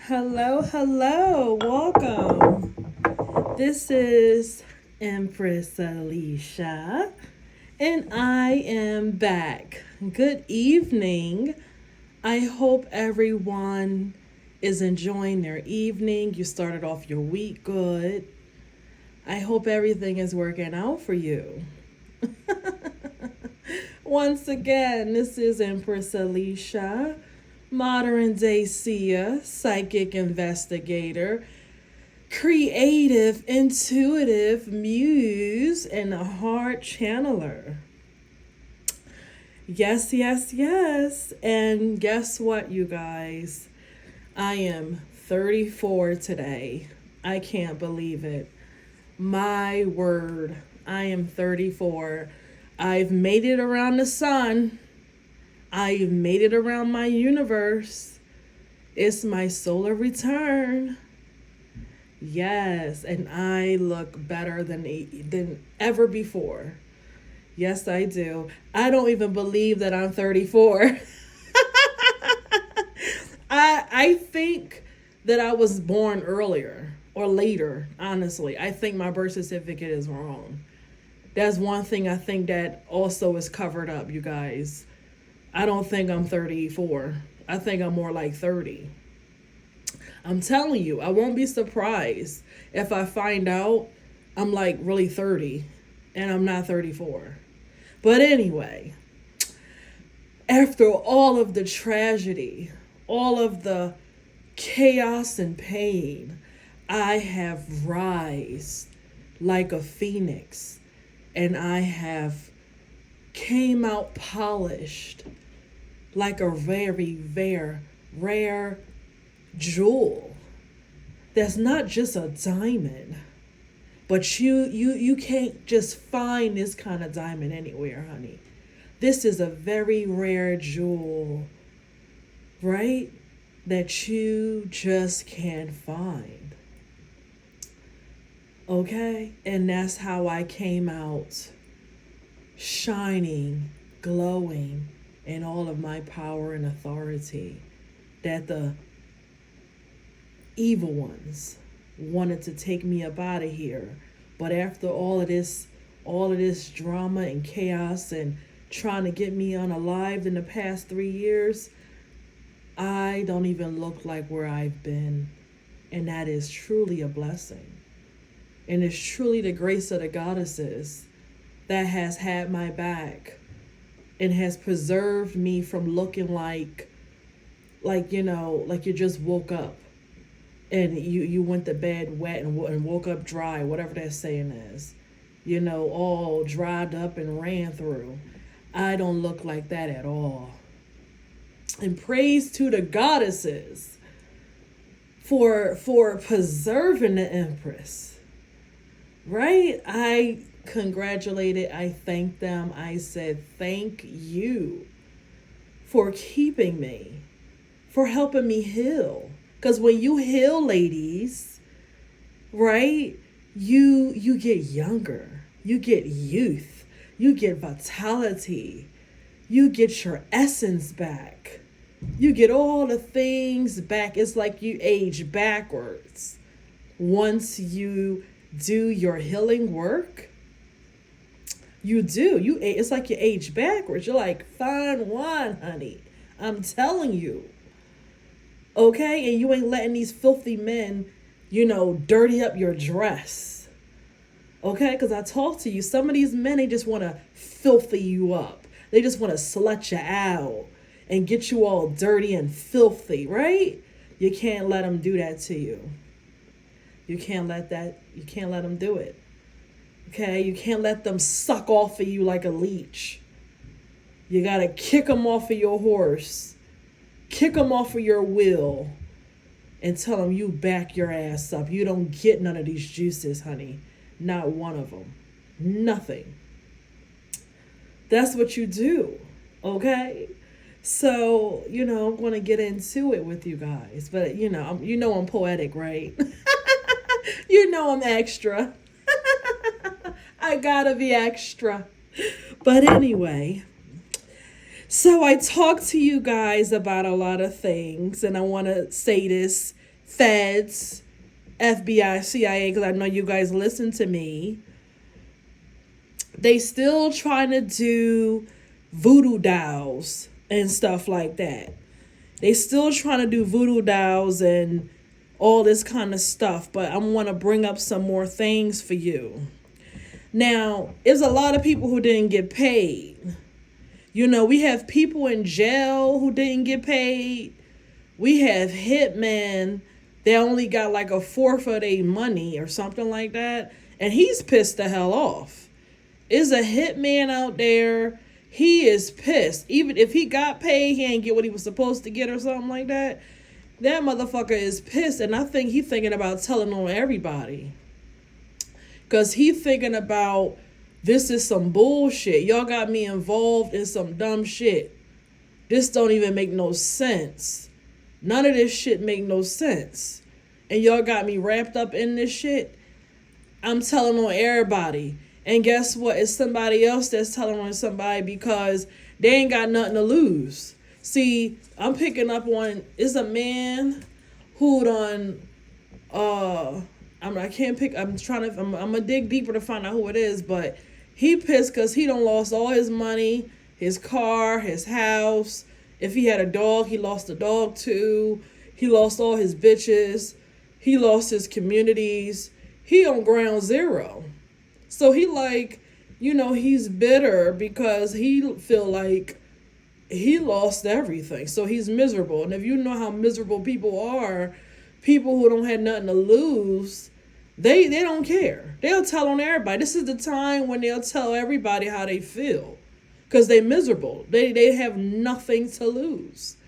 Hello, hello, welcome. This is Empress Alicia, and I am back. Good evening. I hope everyone is enjoying their evening. You started off your week good. I hope everything is working out for you. Once again, this is Empress Alicia, modern day seer, psychic investigator, creative, intuitive muse, and a heart channeler. Yes, yes, yes. And guess what, you guys? I am 34 today. I can't believe it. My word, I am 34. I've made it around the sun. I've made it around my universe. It's my solar return. Yes, and I look better than ever before. Yes, I do. I don't even believe that I'm 34. I think that I was born earlier or later, honestly. I think my birth certificate is wrong. That's one thing I think that also is covered up, you guys. I don't think I'm 34. I think I'm more like 30. I'm telling you, I won't be surprised if I find out I'm like really 30 and I'm not 34. But anyway, after all of the tragedy, all of the chaos and pain, I have rise like a phoenix, and I have came out polished like a very, very rare jewel that's not just a diamond, but you can't just find this kind of diamond anywhere, honey. This is a very rare jewel, right? That you just can't find. Okay? And that's how I came out shining, glowing in all of my power and authority that the evil ones wanted to take me up out of here. But after all of this drama and chaos and trying to get me unalived in the past 3 years, I don't even look like where I've been. And that is truly a blessing. And it's truly the grace of the goddesses that has had my back and has preserved me from looking like you just woke up and you went to bed wet and woke up dry, whatever that saying is, all dried up and ran through. I don't look like that at all. And praise to the goddesses for preserving the Empress. Right? I congratulated, I thanked them. I said, thank you for keeping me, for helping me heal. Because when you heal, ladies, right, you get younger, you get youth, you get vitality, you get your essence back, you get all the things back. It's like you age backwards once you do your healing work. You do. It's like you age backwards. You're like, fine wine, honey. I'm telling you. Okay? And you ain't letting these filthy men, dirty up your dress. Okay? Because I talk to you. Some of these men, they just want to filthy you up. They just want to slut you out and get you all dirty and filthy, right? You can't let them do that to you. You can't let them do it. Okay? You can't let them suck off of you like a leech. You got to kick them off of your horse. Kick them off of your wheel and tell them you back your ass up. You don't get none of these juices, honey. Not one of them. Nothing. That's what you do. Okay? So, I'm going to get into it with you guys. But, I'm poetic, right? I'm extra. I gotta be extra. But anyway, so I talked to you guys about a lot of things, and I want to say this feds, FBI, CIA, because I know you guys listen to me, they still trying to do voodoo dolls and stuff like that. They still trying to do voodoo dolls and all this kind of stuff, but I want to bring up some more things for you. Now, there's a lot of people who didn't get paid. You know, we have people in jail who didn't get paid. We have hitmen that only got like a fourth of their money or something like that. And he's pissed the hell off. Is a hitman out there. He is pissed. Even if he got paid, he ain't get what he was supposed to get or something like that. That motherfucker is pissed. And I think he thinking about telling on everybody. Because he thinking about, this is some bullshit. Y'all got me involved in some dumb shit. This don't even make no sense. None of this shit make no sense. And y'all got me wrapped up in this shit. I'm telling on everybody. And guess what? It's somebody else that's telling on somebody because they ain't got nothing to lose. See, I'm picking up on, is a man who done, I'm gonna dig deeper to find out who it is, but he pissed because he done lost all his money, his car, his house. If he had a dog, he lost the dog too. He lost all his bitches. He lost his communities. He on ground zero. So he like, he's bitter because he feel like he lost everything. So he's miserable. And if you know how miserable people are, people who don't have nothing to lose, they don't care. They'll tell on everybody. This is the time when they'll tell everybody how they feel. Because they miserable. They have nothing to lose.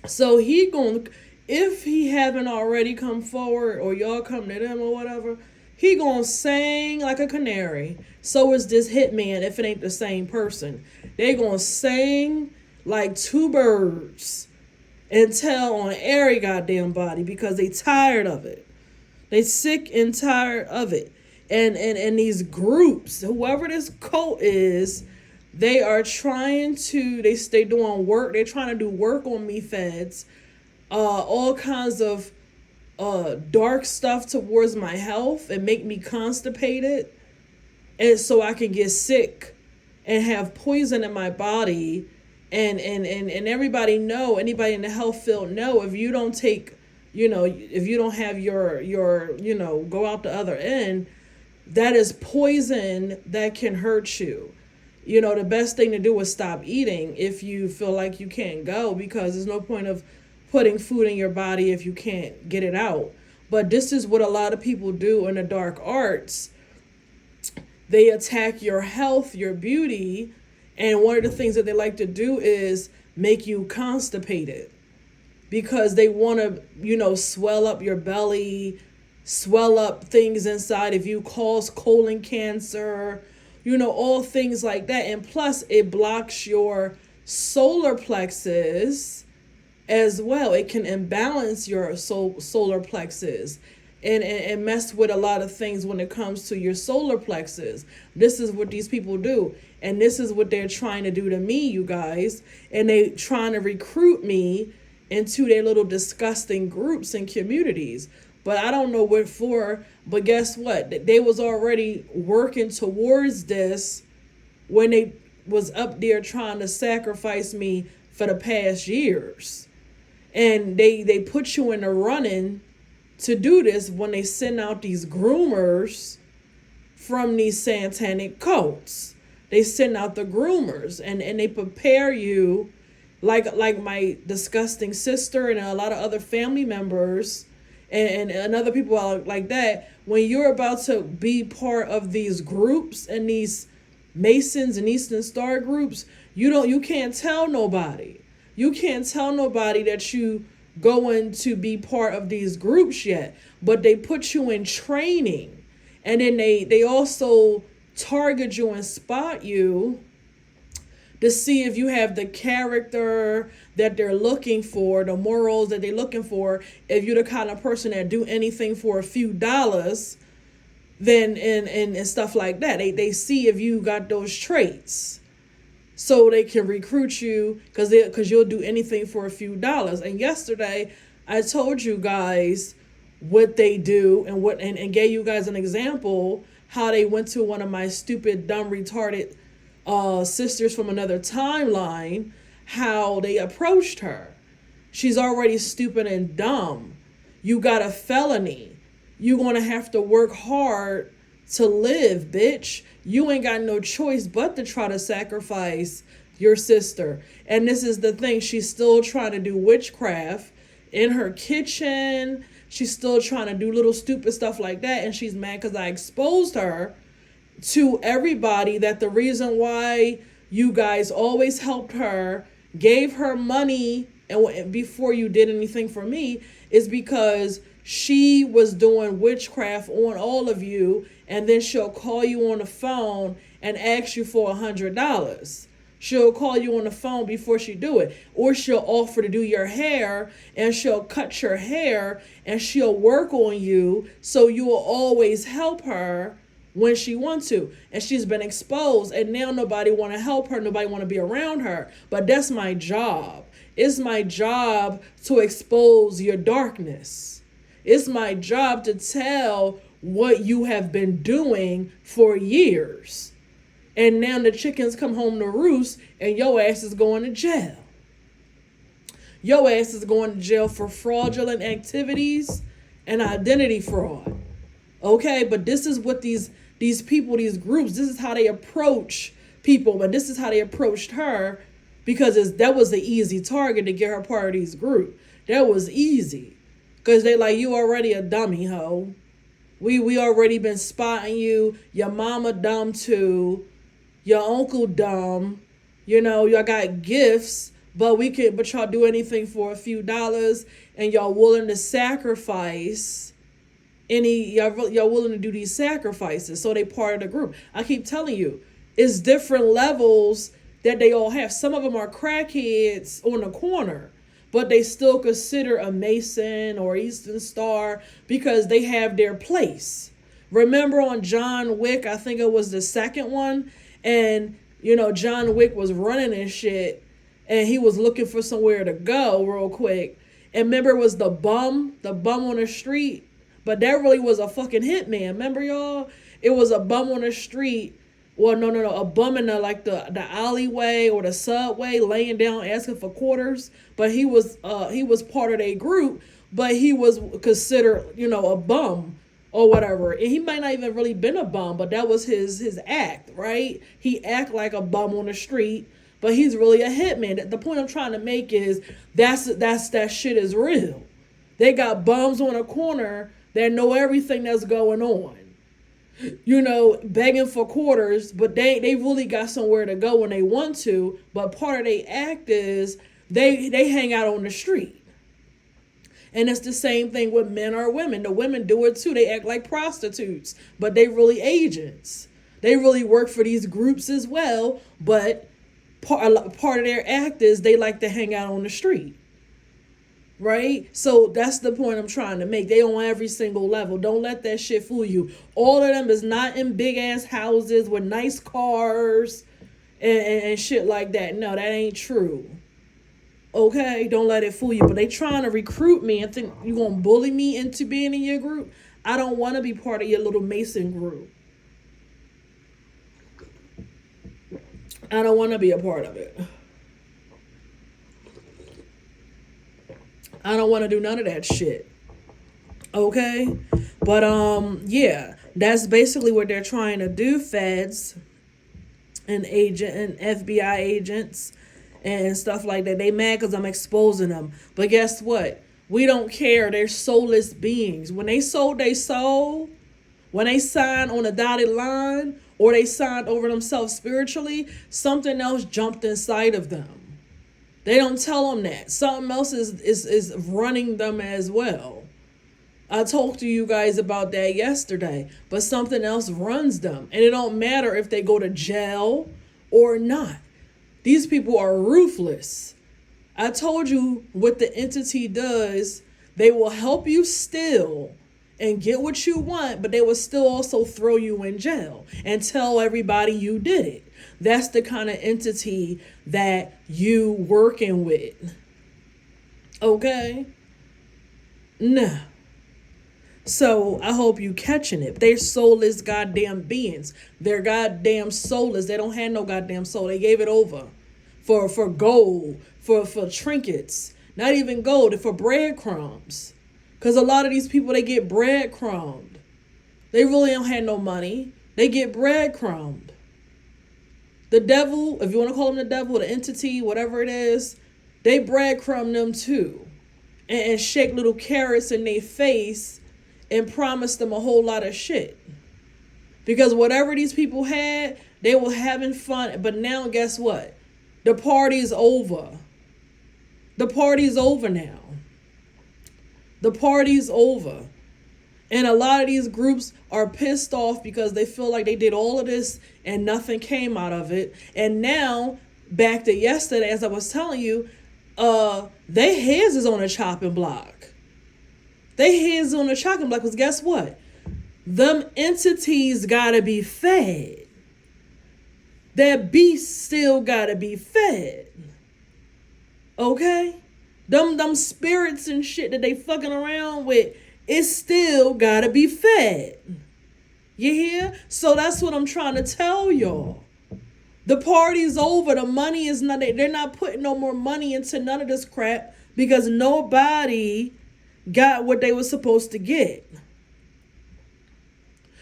So if he haven't already come forward or y'all come to them or whatever, he gonna sing like a canary. So is this hitman if it ain't the same person. They gonna sing like two birds and tell on every goddamn body because they tired of it. They sick and tired of it. And these groups, whoever this cult is, they are trying to, they doing work. They're trying to do work on me, feds. All kinds of dark stuff towards my health and make me constipated. And so I can get sick and have poison in my body. And everybody know, anybody in the health field know, if you don't take, if you don't have your go out the other end, that is poison that can hurt you. The best thing to do is stop eating if you feel like you can't go, because there's no point of putting food in your body if you can't get it out. But this is what a lot of people do in the dark arts. They attack your health, your beauty, and one of the things that they like to do is make you constipated because they want to, swell up your belly, swell up things inside. If you cause colon cancer, all things like that. And plus it blocks your solar plexus as well. It can imbalance your solar plexus and mess with a lot of things when it comes to your solar plexus. This is what these people do. And this is what they're trying to do to me, you guys. And they trying to recruit me into their little disgusting groups and communities. But I don't know what for. But guess what? They was already working towards this when they was up there trying to sacrifice me for the past years. And they put you in the running to do this when they send out these groomers from these satanic cults. They send out the groomers and they prepare you like my disgusting sister and a lot of other family members and other people are like that. When you're about to be part of these groups and these Masons and Eastern Star groups, you can't tell nobody. You can't tell nobody that you going to be part of these groups yet, but they put you in training, and then they also target you and spot you to see if you have the character that they're looking for, the morals that they're looking for. If you're the kind of person that do anything for a few dollars, then and stuff like that. They see if you got those traits, so they can recruit you because you'll do anything for a few dollars. And yesterday, I told you guys what they do and and gave you guys an example how they went to one of my stupid, dumb, retarded sisters from another timeline, how they approached her. She's already stupid and dumb. You got a felony. You're going to have to work hard to live, bitch. You ain't got no choice but to try to sacrifice your sister. And this is the thing. She's still trying to do witchcraft in her kitchen. She's still trying to do little stupid stuff like that. And she's mad because I exposed her to everybody that the reason why you guys always helped her, gave her money, and before you did anything for me, is because she was doing witchcraft on all of you, and then she'll call you on the phone and ask you for $100. She'll call you on the phone before she do it, or she'll offer to do your hair, and she'll cut your hair, and she'll work on you, so you will always help her when she wants to. And she's been exposed, and now nobody want to help her, nobody want to be around her. But that's my job. It's my job to expose your darkness. It's my job to tell what you have been doing for years. And now the chickens come home to roost, and your ass is going to jail. Your ass is going to jail for fraudulent activities and identity fraud. Okay, but this is what these people, these groups, this is how they approach people. But this is how they approached her, because that was the easy target to get her part of these group. That was easy. Because they like, you already a dummy, ho. We already been spotting you. Your mama dumb too. Your uncle dumb. You know, y'all got gifts, but y'all do anything for a few dollars, and y'all willing to sacrifice y'all willing to do these sacrifices. So they part of the group. I keep telling you, it's different levels that they all have. Some of them are crackheads on the corner, but they still consider a Mason or Eastern Star because they have their place. Remember on John Wick, I think it was the second one, and John Wick was running and shit, and he was looking for somewhere to go real quick. And remember, it was the bum on the street, but that really was a fucking hitman. Remember, y'all? It was a bum on the street. Well, no, a bum in the alleyway or the subway, laying down asking for quarters. But he was part of their group, but he was considered a bum or whatever. And he might not even really been a bum, but that was his act, right? He act like a bum on the street, but he's really a hitman. The point I'm trying to make is that shit is real. They got bums on a corner that know everything that's going on. Begging for quarters, but they really got somewhere to go when they want to. But part of their act is they hang out on the street. And it's the same thing with men or women. The women do it too. They act like prostitutes, but they really agents. They really work for these groups as well, but part of their act is they like to hang out on the street. Right? So that's the point I'm trying to make. They on every single level. Don't let that shit fool you. All of them is not in big ass houses with nice cars and shit like that. No, that ain't true. Okay? Don't let it fool you. But they trying to recruit me and think you gonna bully me into being in your group. I don't want to be part of your little Mason group. I don't want to be a part of it. I don't want to do none of that shit. Okay? But, yeah, that's basically what they're trying to do, feds and FBI agents and stuff like that. They mad because I'm exposing them. But guess what? We don't care. They're soulless beings. When they sold their soul, when they signed on a dotted line, or they signed over themselves spiritually, something else jumped inside of them. They don't tell them that. Something else is running them as well. I talked to you guys about that yesterday, but something else runs them. And it don't matter if they go to jail or not. These people are ruthless. I told you what the entity does. They will help you steal and get what you want, but they will still also throw you in jail and tell everybody you did it. That's the kind of entity that you working with. Okay? No. So I hope you catching it. They're soulless goddamn beings. They're goddamn soulless. They don't have no goddamn soul. They gave it over for gold, for trinkets. Not even gold, for breadcrumbs. Cause a lot of these people they get breadcrumbed. They really don't have no money. They get breadcrumbed. The devil, if you want to call him the devil, the entity, whatever it is, they breadcrumb them too. And shake little carrots in their face and promise them a whole lot of shit. Because whatever these people had, they were having fun. But now guess what? The party's over. The party's over now. The party's over. And a lot of these groups are pissed off because they feel like they did all of this and nothing came out of it. And now, back to yesterday, as I was telling you, they heads is on a chopping block. They heads on a chopping block because guess what? Them entities gotta be fed. That beast still gotta be fed. Okay? Them spirits and shit that they fucking around with, it still gotta be fed. You hear? So that's what I'm trying to tell y'all. The party's over. The money is not, they're not putting no more money into none of this crap because nobody got what they were supposed to get.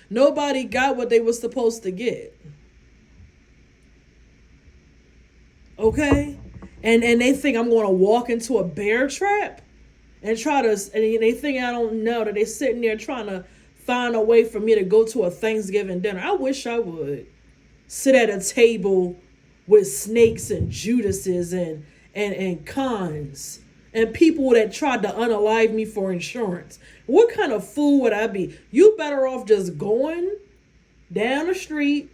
Nobody got what they were supposed to get. Okay? And they think I'm going to walk into a bear trap and try to, and they think I don't know that they're sitting there trying to find a way for me to go to a Thanksgiving dinner. I wish I would sit at a table with snakes and Judases and cons and people that tried to unalive me for insurance. What kind of fool would I be? You better off just going down the street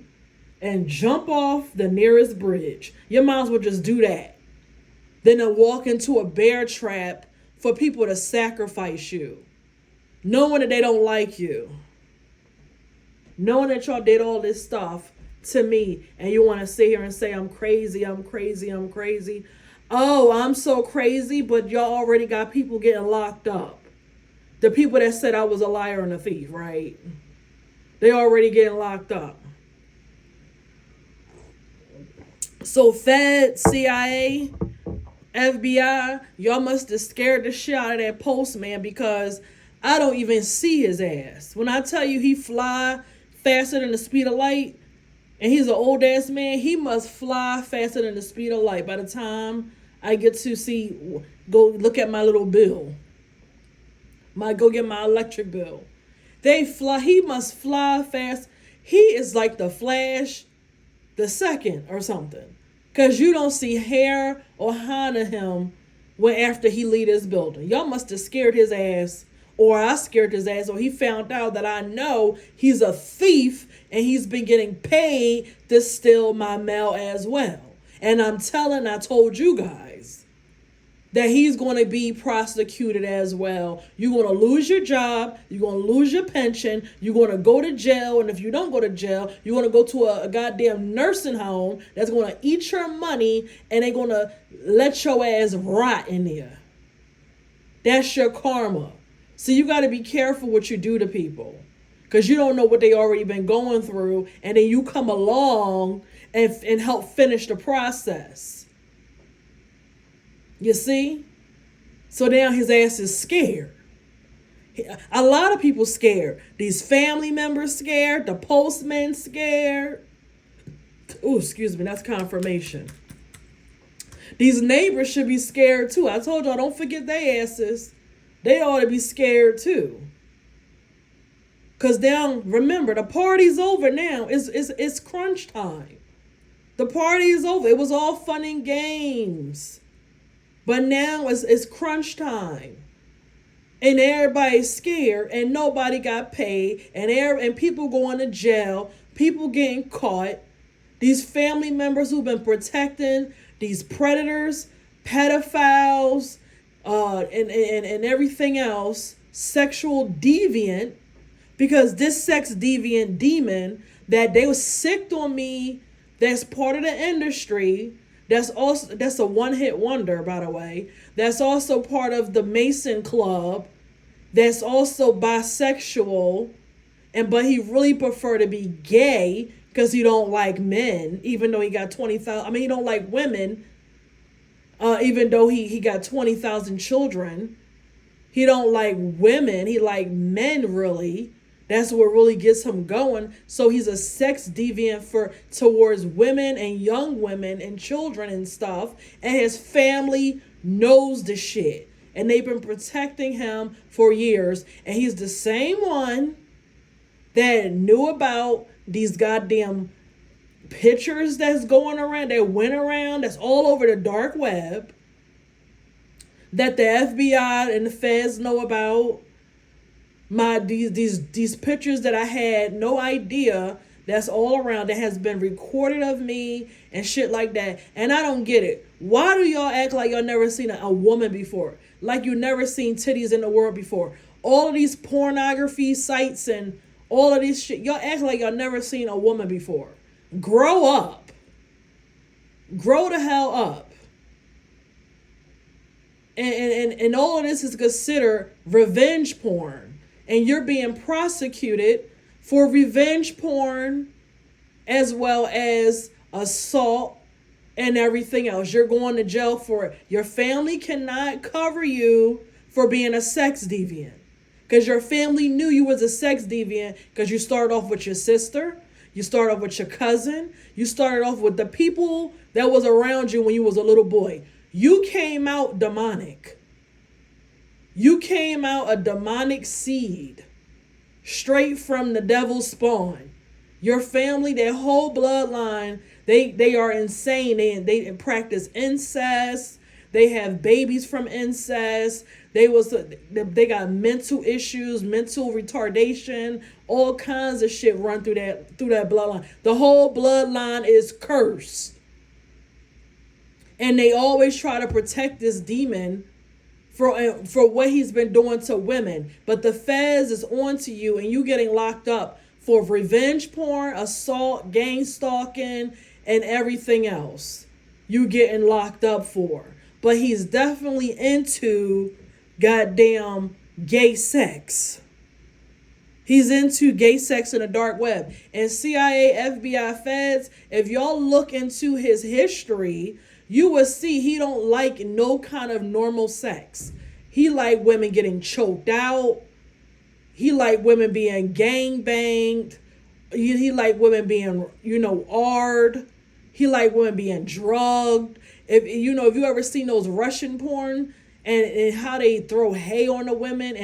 and jump off the nearest bridge. You might as well just do that than to walk into a bear trap for people to sacrifice you, knowing that they don't like you, knowing that y'all did all this stuff to me, and you want to sit here and say I'm crazy, I'm crazy, I'm crazy. Oh, I'm so crazy, but y'all already got people getting locked up. The people that said I was a liar and a thief, right? They already getting locked up. So Fed, CIA, FBI, y'all must have scared the shit out of that postman because I don't even see his ass. When I tell you he fly faster than the speed of light, and he's an old ass man, he must fly faster than the speed of light by the time I get to go look at my little bill. Go get my electric bill. He must fly fast. He is like the Flash, the second or something. Because you don't see hair or hide of him after he leave this building. Y'all must have scared his ass, or I scared his ass, or he found out that I know he's a thief and he's been getting paid to steal my mail as well. And I told you guys that he's going to be prosecuted as well. You're going to lose your job. You're going to lose your pension. You're going to go to jail. And if you don't go to jail, you're going to go to a goddamn nursing home that's going to eat your money and they're going to let your ass rot in there. That's your karma. So you got to be careful what you do to people because you don't know what they already been going through. And then you come along and help finish the process. You see? So now his ass is scared. A lot of people scared. These family members scared. The postman scared. Oh, excuse me. That's confirmation. These neighbors should be scared too. I told y'all, don't forget their asses. They ought to be scared too. Because now, remember, the party's over now. It's crunch time. The party is over. It was all fun and games. But now it's crunch time. And everybody's scared and nobody got paid. And people going to jail. People getting caught. These family members who've been protecting these predators, pedophiles, and everything else, sexual deviant, because this sex deviant demon that they was sicked on me, that's part of the industry. That's a one-hit wonder, by the way. That's also part of the Mason Club. that's also bisexual, but he really prefer to be gay because he don't like men, even though he got 20,000. I mean, he don't like women, even though he got 20,000 children. He don't like women. He like men, really. That's what really gets him going. So he's a sex deviant towards women and young women and children and stuff. And his family knows the shit. And they've been protecting him for years. And he's the same one that knew about these goddamn pictures that's going around, that went around, that's all over the dark web, that the FBI and the feds know about. These pictures that I had no idea, that's all around, that has been recorded of me and shit like that. And I don't get it. Why do y'all act like y'all never seen a woman before? Like you never seen titties in the world before? All of these pornography sites and all of this shit, y'all act like y'all never seen a woman before. Grow up. Grow the hell up. And all of this is considered revenge porn. And you're being prosecuted for revenge porn as well as assault and everything else. You're going to jail for it. Your family cannot cover you for being a sex deviant, because your family knew you was a sex deviant because you started off with your sister. You started off with your cousin. You started off with the people that was around you when you was a little boy. You came out demonic. You came out a demonic seed, straight from the devil's spawn. Your family, their whole bloodline, they are insane. They practice incest. They have babies from incest. They got mental issues, mental retardation, all kinds of shit run through that bloodline. The whole bloodline is cursed. And they always try to protect this demon for what he's been doing to women. But the feds is on to you, and you getting locked up for revenge porn, assault, gang stalking, and everything else you getting locked up for. But he's definitely into goddamn gay sex. He's into gay sex in the dark web. And CIA, FBI, feds, if y'all look into his history, you will see he don't like no kind of normal sex. He like women getting choked out. He like women being gang banged. He like women being, ard. He like women being drugged. If you ever seen those Russian porn and how they throw hay on the women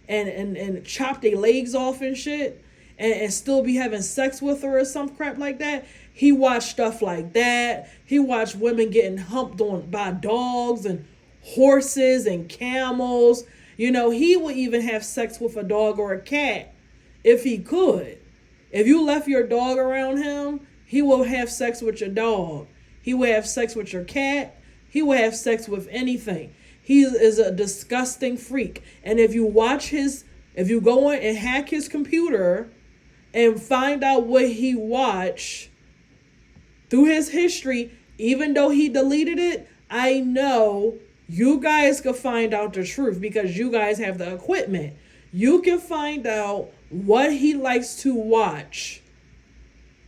and chop their legs off and shit and still be having sex with her or some crap like that. He watched stuff like that. He watched women getting humped on by dogs and horses and camels. He would even have sex with a dog or a cat if he could. If you left your dog around him, he will have sex with your dog. He will have sex with your cat. He will have sex with anything. He is a disgusting freak. And if you go in and hack his computer and find out what he watched through his history, even though he deleted it, I know you guys can find out the truth because you guys have the equipment. You can find out what he likes to watch.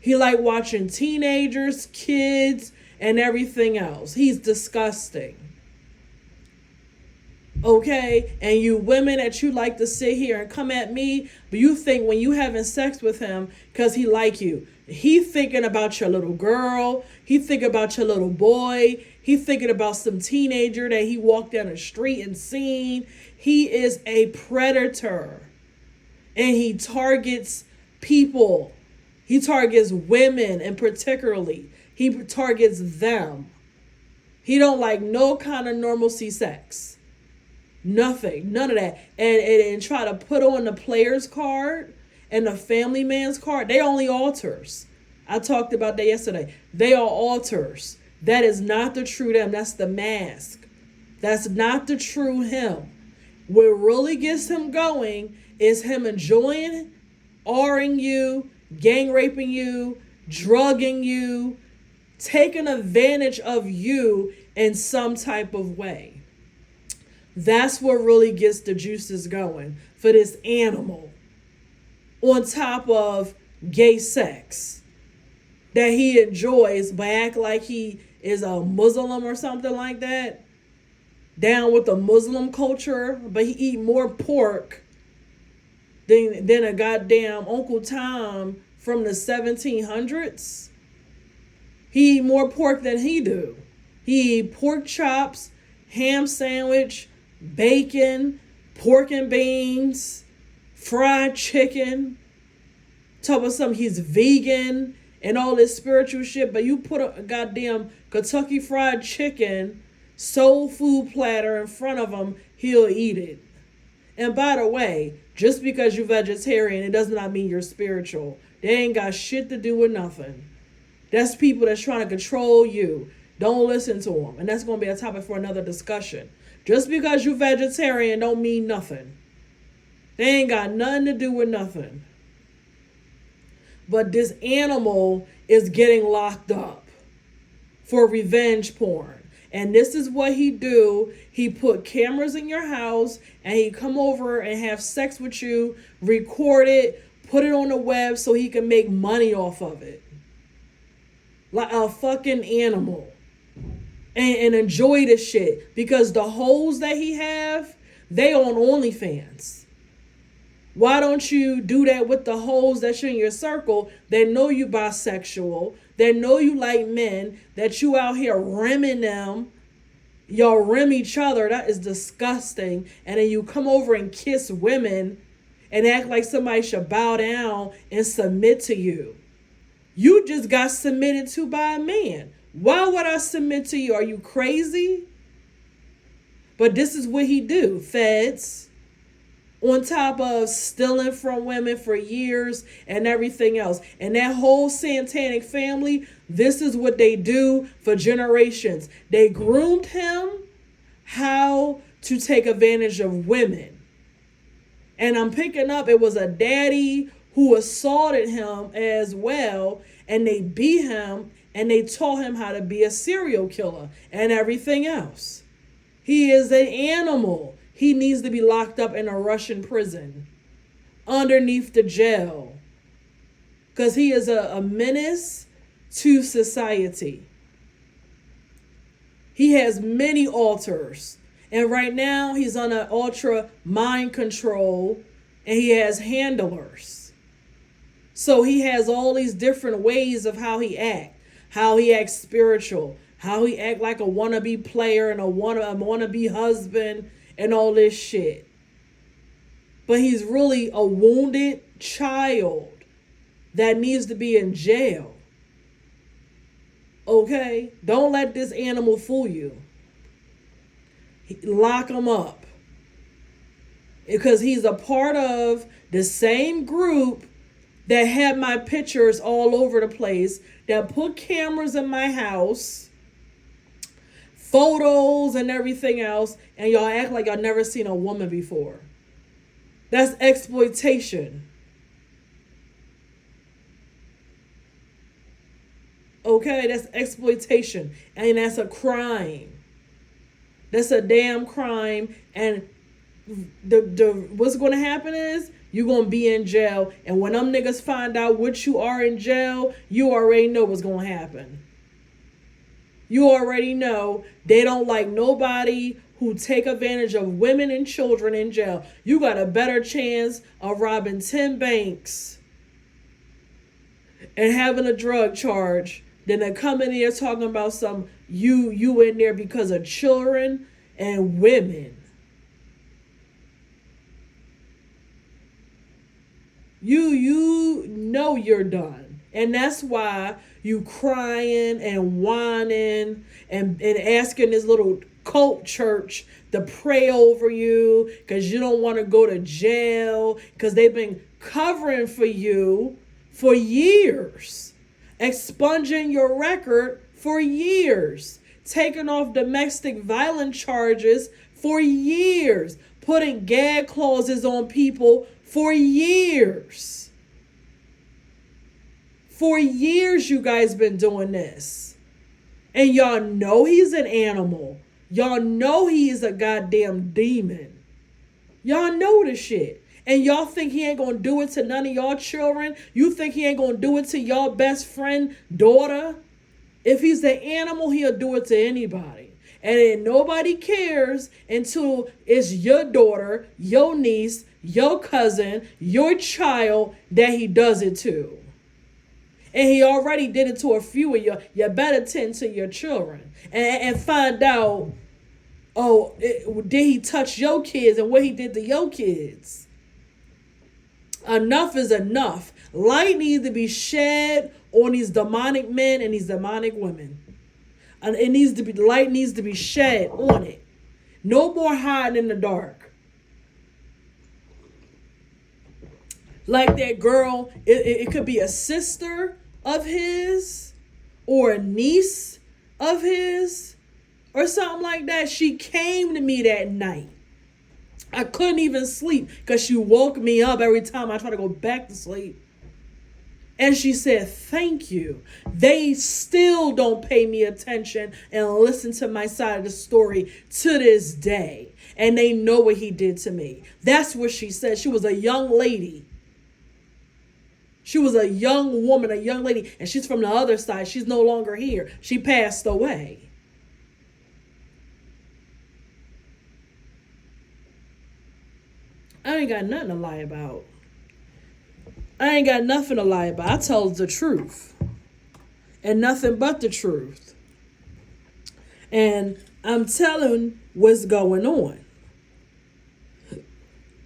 He like watching teenagers, kids, and everything else. He's disgusting. Okay? And you women that you like to sit here and come at me, but you think when you having sex with him because he like you. He thinking about your little girl. He thinking about your little boy. He thinking about some teenager that he walked down the street and seen. He is a predator. And he targets people. He targets women, and particularly, he targets them. He don't like no kind of normalcy sex. Nothing. None of that. And try to put on the player's card and the family man's card. They only alters. I talked about that yesterday. They are alters. That is not the true them. That's the mask. That's not the true him. What really gets him going is him enjoying R-ing you, gang raping you, drugging you, taking advantage of you in some type of way. That's what really gets the juices going for this animal. On top of gay sex that he enjoys, but act like he is a Muslim or something like that. Down with the Muslim culture, but he eat more pork than a goddamn Uncle Tom from the 1700s. He eat more pork than he do. He eat pork chops, ham sandwich, bacon, pork and beans, fried chicken. Talk about something, he's vegan and all this spiritual shit, but you put a goddamn Kentucky Fried Chicken soul food platter in front of him, he'll eat it. And by the way, just because you're vegetarian, it does not mean you're spiritual. They ain't got shit to do with nothing. That's people that's trying to control you. Don't listen to them. And that's going to be a topic for another discussion. Just because you're vegetarian don't mean nothing. They ain't got nothing to do with nothing. But this animal is getting locked up for revenge porn. And this is what he do. He put cameras in your house and he come over and have sex with you, record it, put it on the web so he can make money off of it. Like a fucking animal. And enjoy this shit. Because the hoes that he have, they on OnlyFans. Why don't you do that with the hoes that's in your circle that know you bisexual, that know you like men, that you out here rimming them? Y'all rim each other. That is disgusting. And then you come over and kiss women and act like somebody should bow down and submit to you. You just got submitted to by a man. Why would I submit to you? Are you crazy? But this is what he do, feds. On top of stealing from women for years and everything else. And that whole satanic family, this is what they do for generations. They groomed him how to take advantage of women. And I'm picking up, it was a daddy who assaulted him as well. And they beat him and they taught him how to be a serial killer and everything else. He is an animal. He needs to be locked up in a Russian prison underneath the jail because he is a menace to society. He has many alters, and right now he's on an ultra mind control and he has handlers. So he has all these different ways of how he acts spiritual, how he act like a wannabe player and a wannabe husband and all this shit. But he's really a wounded child that needs to be in jail. Okay? Don't let this animal fool you. Lock him up. Because he's a part of the same group that had my pictures all over the place, that put cameras in my house, photos and everything else, and y'all act like y'all never seen a woman before. That's exploitation. Okay, that's exploitation, and that's a crime. That's a damn crime, and the what's going to happen is you're going to be in jail, and when them niggas find out what you are in jail, you already know what's going to happen. You already know they don't like nobody who take advantage of women and children in jail. You got a better chance of robbing 10 banks and having a drug charge than to come in here talking about some you in there because of children and women. You know you're done. And that's why you crying and whining and asking this little cult church to pray over you because you don't want to go to jail because they've been covering for you for years, expunging your record for years, taking off domestic violence charges for years, putting gag clauses on people for years. For years, you guys been doing this. And y'all know he's an animal. Y'all know he is a goddamn demon. Y'all know the shit. And y'all think he ain't gonna do it to none of y'all children? You think he ain't gonna do it to y'all best friend daughter? If he's the animal, he'll do it to anybody. And then nobody cares until it's your daughter, your niece, your cousin, your child that he does it to. And he already did it to a few of you. You better tend to your children and find out, did he touch your kids and what he did to your kids? Enough is enough. Light needs to be shed on these demonic men and these demonic women. And light needs to be shed on it. No more hiding in the dark. Like that girl, it could be a sister of his or a niece of his or something like that. She came to me that night. I couldn't even sleep because she woke me up every time I try to go back to sleep. And she said, thank you. They still don't pay me attention and listen to my side of the story to this day. And they know what he did to me. That's what she said. She was a young lady. She was a young woman, a young lady. And she's from the other side. She's no longer here. She passed away. I ain't got nothing to lie about. I ain't got nothing to lie about. I tell the truth. And nothing but the truth. And I'm telling what's going on.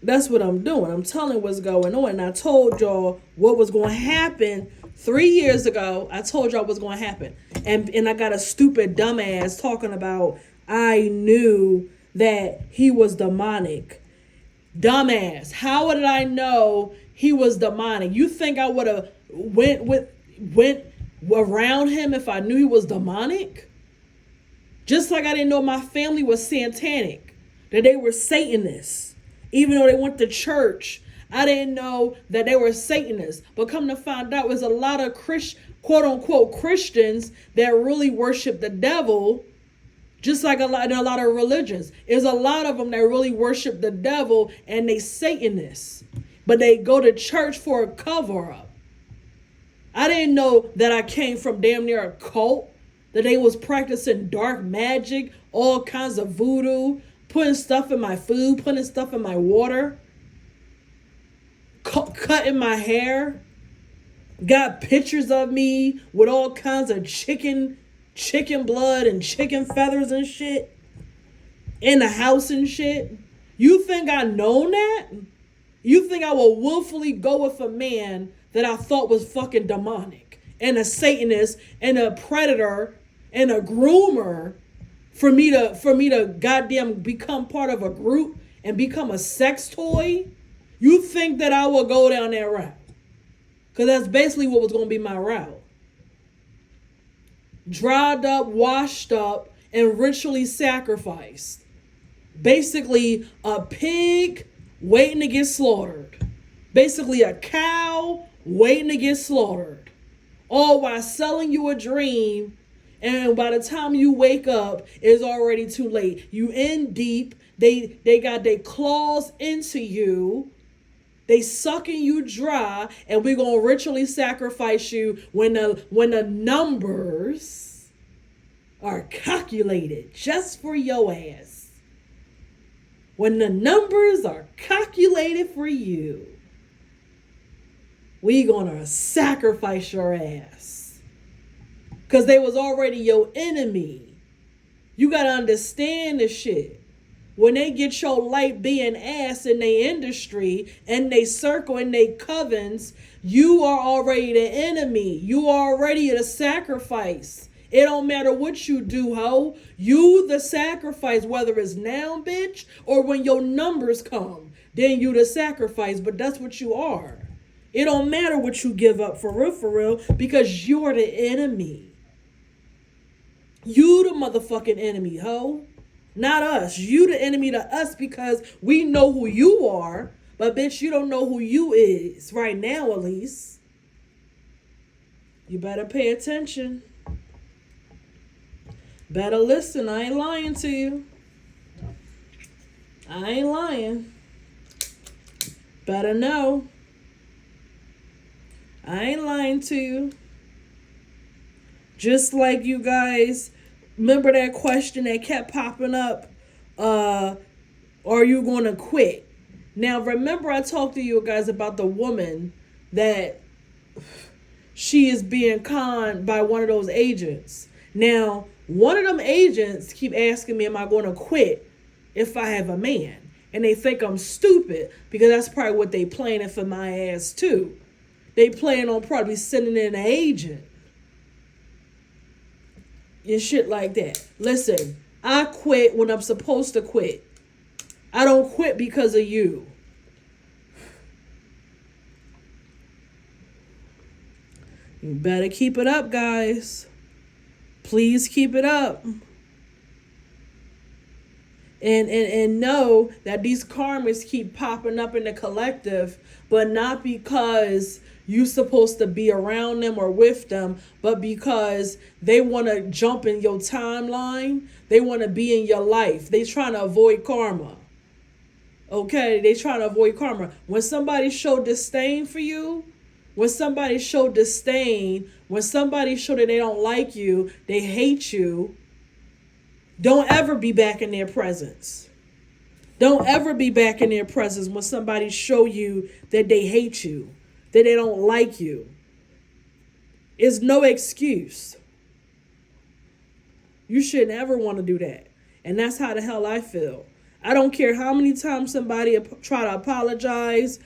That's what I'm doing. I'm telling what's going on. And I told y'all what was going to happen 3 years ago. I told y'all what's going to happen. And I got a stupid dumbass talking about I knew that he was demonic. Dumbass. How did I know he was demonic? You think I would have went around him if I knew he was demonic? Just like I didn't know my family was satanic, that they were Satanists. Even though they went to church, I didn't know that they were Satanists. But come to find out, there's a lot of quote unquote Christians that really worship the devil. Just like a lot of religions. There's a lot of them that really worship the devil and they Satanists. But they go to church for a cover-up. I didn't know that I came from damn near a cult. That they was practicing dark magic, all kinds of voodoo, putting stuff in my food, putting stuff in my water, cutting my hair. Got pictures of me with all kinds of chicken blood and chicken feathers and shit in the house and shit. You think I known that? You think I will willfully go with a man that I thought was fucking demonic and a Satanist and a predator and a groomer for me to goddamn become part of a group and become a sex toy? You think that I will go down that route? Because that's basically what was going to be my route. Dried up, washed up, and ritually sacrificed. Basically, a pig waiting to get slaughtered. Basically, a cow waiting to get slaughtered. All while selling you a dream, and by the time you wake up, it's already too late. You in deep. They got their claws into you. They sucking you dry, and we're gonna ritually sacrifice you when the numbers are calculated just for your ass. When the numbers are calculated for you, we gonna sacrifice your ass. Cause they was already your enemy. You gotta understand this shit. When they get your light being ass in their industry and they circle and they covens, you are already the enemy. You are already the sacrifice. It don't matter what you do, ho. You the sacrifice, whether it's now, bitch, or when your numbers come. Then you the sacrifice, but that's what you are. It don't matter what you give up for real, because you're the enemy. You the motherfucking enemy, ho. Not us. You the enemy to us because we know who you are. But bitch, you don't know who you is. Right now, at least. You better pay attention. Better listen. I ain't lying to you. I ain't lying. Better know. I ain't lying to you. Just like you guys, remember that question that kept popping up? Are you going to quit? Now, remember I talked to you guys about the woman that she is being conned by one of those agents. Now, one of them agents keep asking me, am I going to quit if I have a man? And they think I'm stupid because that's probably what they planning for my ass too. They plan on probably sending in an agent and shit like that. Listen, I quit when I'm supposed to quit. I don't quit because of you. You better keep it up, guys. Please keep it up. And know that these karmas keep popping up in the collective, but not because you supposed to be around them or with them, but because they want to jump in your timeline. They want to be in your life. They trying to avoid karma. Okay, they trying to avoid karma. When somebody show disdain for you, when somebody show disdain, when somebody show that they don't like you, they hate you, don't ever be back in their presence. Don't ever be back in their presence when somebody show you that they hate you, that they don't like you. It's no excuse. You shouldn't ever want to do that. And that's how the hell I feel. I don't care how many times somebody try to apologize.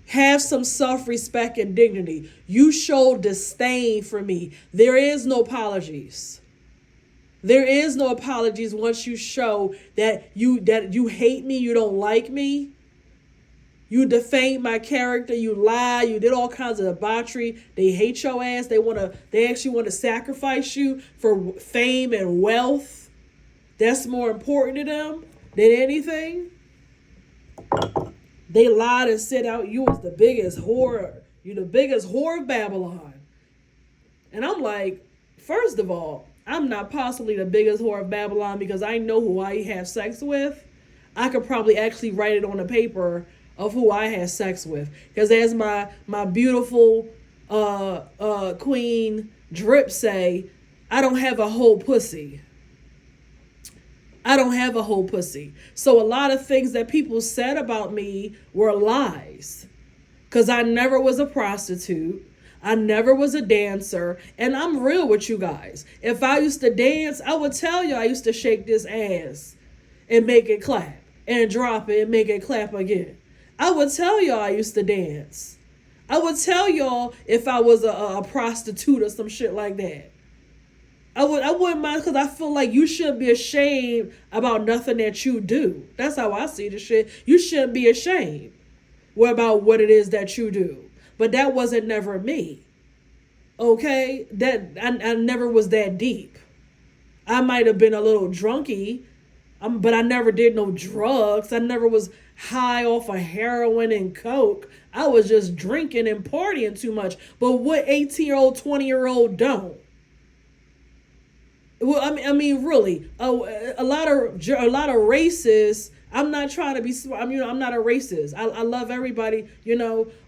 Have some self-respect and dignity. You show disdain for me. There is no apologies. There is no apologies once you show that you hate me, you don't like me. You defame my character, you lie, you did all kinds of debauchery. They hate your ass. They actually want to sacrifice you for fame and wealth. That's more important to them than anything. They lied and said out you was the biggest whore. You're the biggest whore of Babylon. And I'm like, first of all, I'm not possibly the biggest whore of Babylon because I know who I have sex with. I could probably actually write it on a paper of who I had sex with. Because as my beautiful queen Drip say, I don't have a whole pussy. I don't have a whole pussy. So a lot of things that people said about me were lies. Because I never was a prostitute. I never was a dancer. And I'm real with you guys. If I used to dance, I would tell you I used to shake this ass and make it clap. And drop it and make it clap again. I would tell y'all I used to dance. I would tell y'all if I was a prostitute or some shit like that. I wouldn't mind because I feel like you shouldn't be ashamed about nothing that you do. That's how I see the shit. You shouldn't be ashamed about what it is that you do. But that wasn't never me. Okay? That I never was that deep. I might have been a little drunky, but I never did no drugs. I never was high off of heroin and coke. I was just drinking and partying too much. But what 18-year-old, 20-year-old don't? Well, I mean, really, a lot of races. I'm not trying to be. I'm not a racist. I love everybody,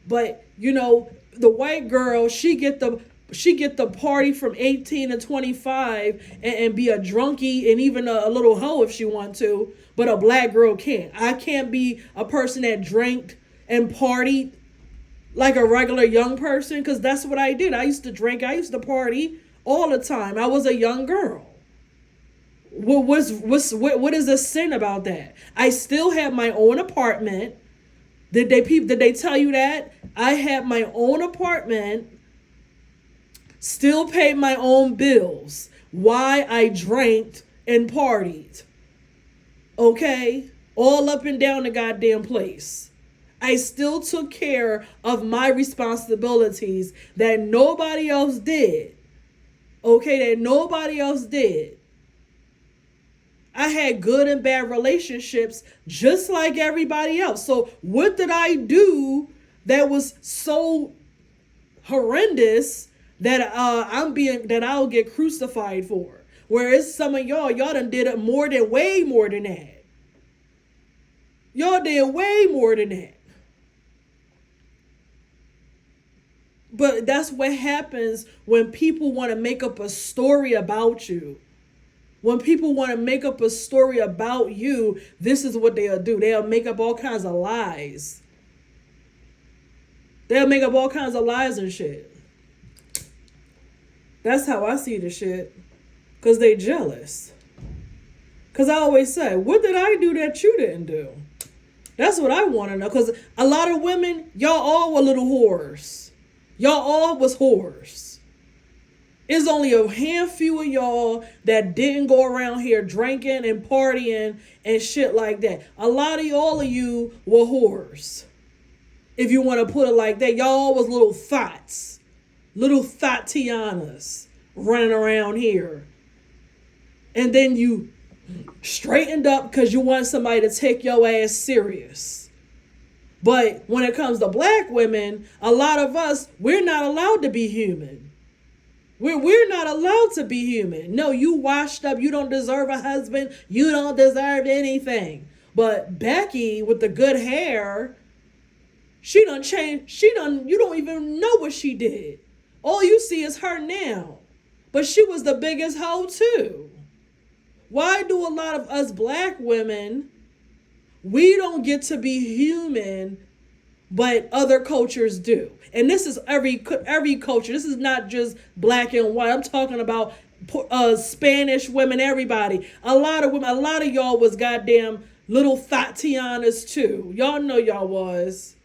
But the white girl, she get the party from 18 to 25 and be a drunkie and even a little hoe if she want to. But a black girl can't. I can't be a person that drank and partied like a regular young person because that's what I did. I used to drink. I used to party all the time. I was a young girl. What is a sin about that? I still have my own apartment. Did they tell you that? I had my own apartment, still paid my own bills. Why I drank and partied. Okay? All up and down the goddamn place. I still took care of my responsibilities that nobody else did. Okay, that nobody else did. I had good and bad relationships just like everybody else. So what did I do that was so horrendous that I'll get crucified for? Whereas some of y'all done did it way more than that. Y'all did way more than that. But that's what happens when people want to make up a story about you. When people want to make up a story about you, this is what they'll do. They'll make up all kinds of lies. They'll make up all kinds of lies and shit. That's how I see the shit. Because they jealous. Because I always say, what did I do that you didn't do? That's what I want to know. Because a lot of women, y'all all were little whores. Y'all all was whores. It's only a handful of y'all that didn't go around here drinking and partying and shit like that. A lot of all of you were whores. If you want to put it like that, y'all was little thoughts. Little Thotianas running around here. And then you straightened up because you want somebody to take your ass serious. But when it comes to black women, a lot of us, we're not allowed to be human. We're not allowed to be human. No, you washed up. You don't deserve a husband. You don't deserve anything. But Becky with the good hair, she done changed. You don't even know what she did. All you see is her now. But she was the biggest hoe too. Why do a lot of us black women, we don't get to be human, but other cultures do? And this is every culture. This is not just black and white. I'm talking about Spanish women, everybody. A lot of women, a lot of y'all was goddamn little Thotianas too. Y'all know y'all was.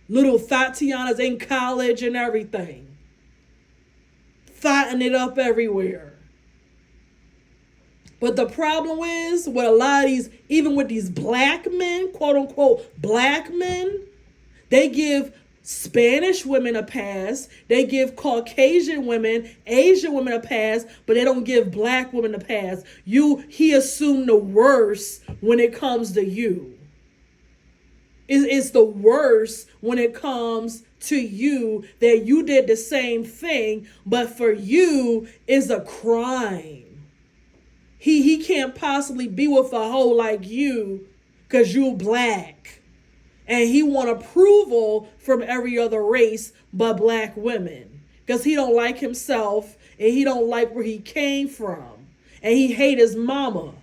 Little Thotianas in college and everything. Thotting it up everywhere. But the problem is with a lot of these, even with these black men, quote unquote, black men, they give Spanish women a pass. They give Caucasian women, Asian women a pass, but they don't give black women a pass. He assumed the worst when it comes to you. It's the worst when it comes to you that you did the same thing, but for you is a crime. He can't possibly be with a hoe like you because you black. And he want approval from every other race but black women. Because he don't like himself and he don't like where he came from. And he hate his mama.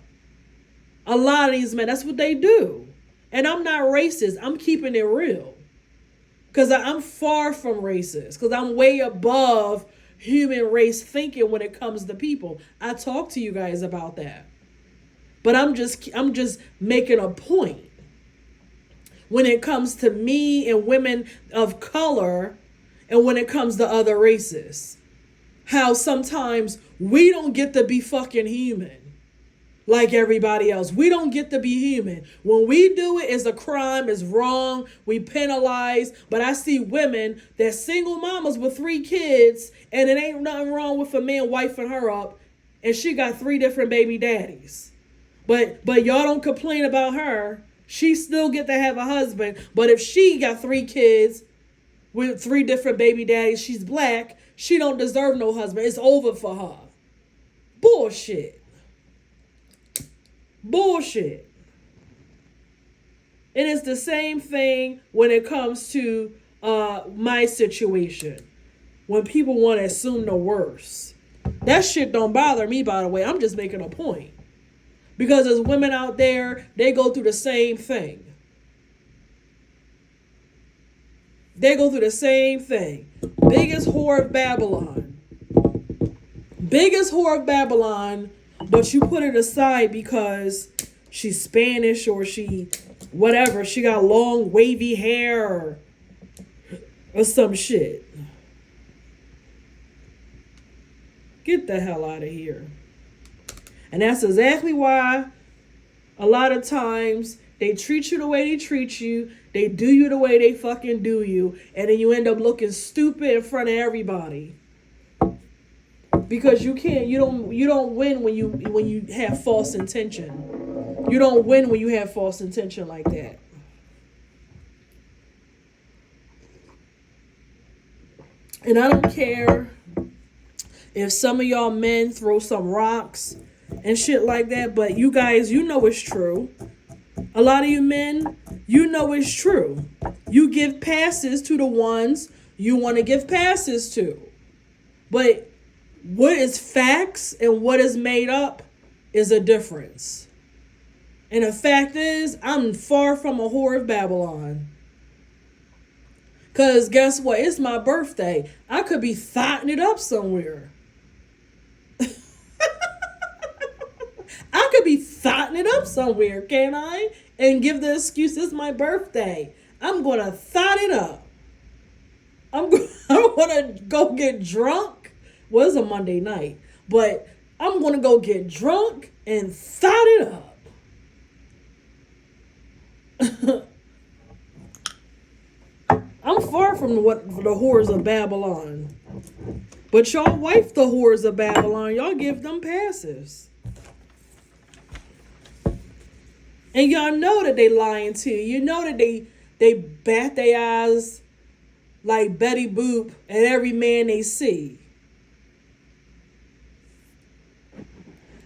A lot of these men, that's what they do. And I'm not racist. I'm keeping it real. Because I'm far from racist. Because I'm way above human race thinking when it comes to people. I talk to you guys about that. But I'm just making a point. When it comes to me and women of color and when it comes to other races. How sometimes we don't get to be fucking human like everybody else. We don't get to be human. When we do it, it's a crime, it's wrong, we penalize. But I see women that single mamas with 3 kids and it ain't nothing wrong with a man wifing her up and she got 3 different baby daddies. But y'all don't complain about her. She still get to have a husband. But if she got 3 kids with 3 different baby daddies, she's black, she don't deserve no husband. It's over for her. Bullshit. Bullshit. And it's the same thing when it comes to my situation. When people want to assume the worst. That shit don't bother me, by the way. I'm just making a point. Because there's women out there, they go through the same thing. They go through the same thing. Biggest whore of Babylon. Biggest whore of Babylon, but you put it aside because she's Spanish or she, whatever, she got long wavy hair or some shit. Get the hell out of here. And that's exactly why a lot of times they treat you the way they treat you. They do you the way they fucking do you. And then you end up looking stupid in front of everybody. Because you don't win when you have false intention. You don't win when you have false intention like that. And I don't care if some of y'all men throw some rocks and shit like that, but you guys, you know it's true. A lot of you men, you know it's true. You give passes to the ones you want to give passes to. But what is facts and what is made up is a difference. And the fact is, I'm far from a whore of Babylon. Because guess what? It's my birthday. I could be thotting it up somewhere. I could be thotting it up somewhere, can't I? And give the excuse it's my birthday. I'm going to thot it up. I'm going to go get drunk. Well, it's a Monday night. But I'm going to go get drunk and thot it up. I'm far from the whores of Babylon. But y'all wife the whores of Babylon. Y'all give them passes. And y'all know that they lying to you. You know that they bat their eyes like Betty Boop at every man they see.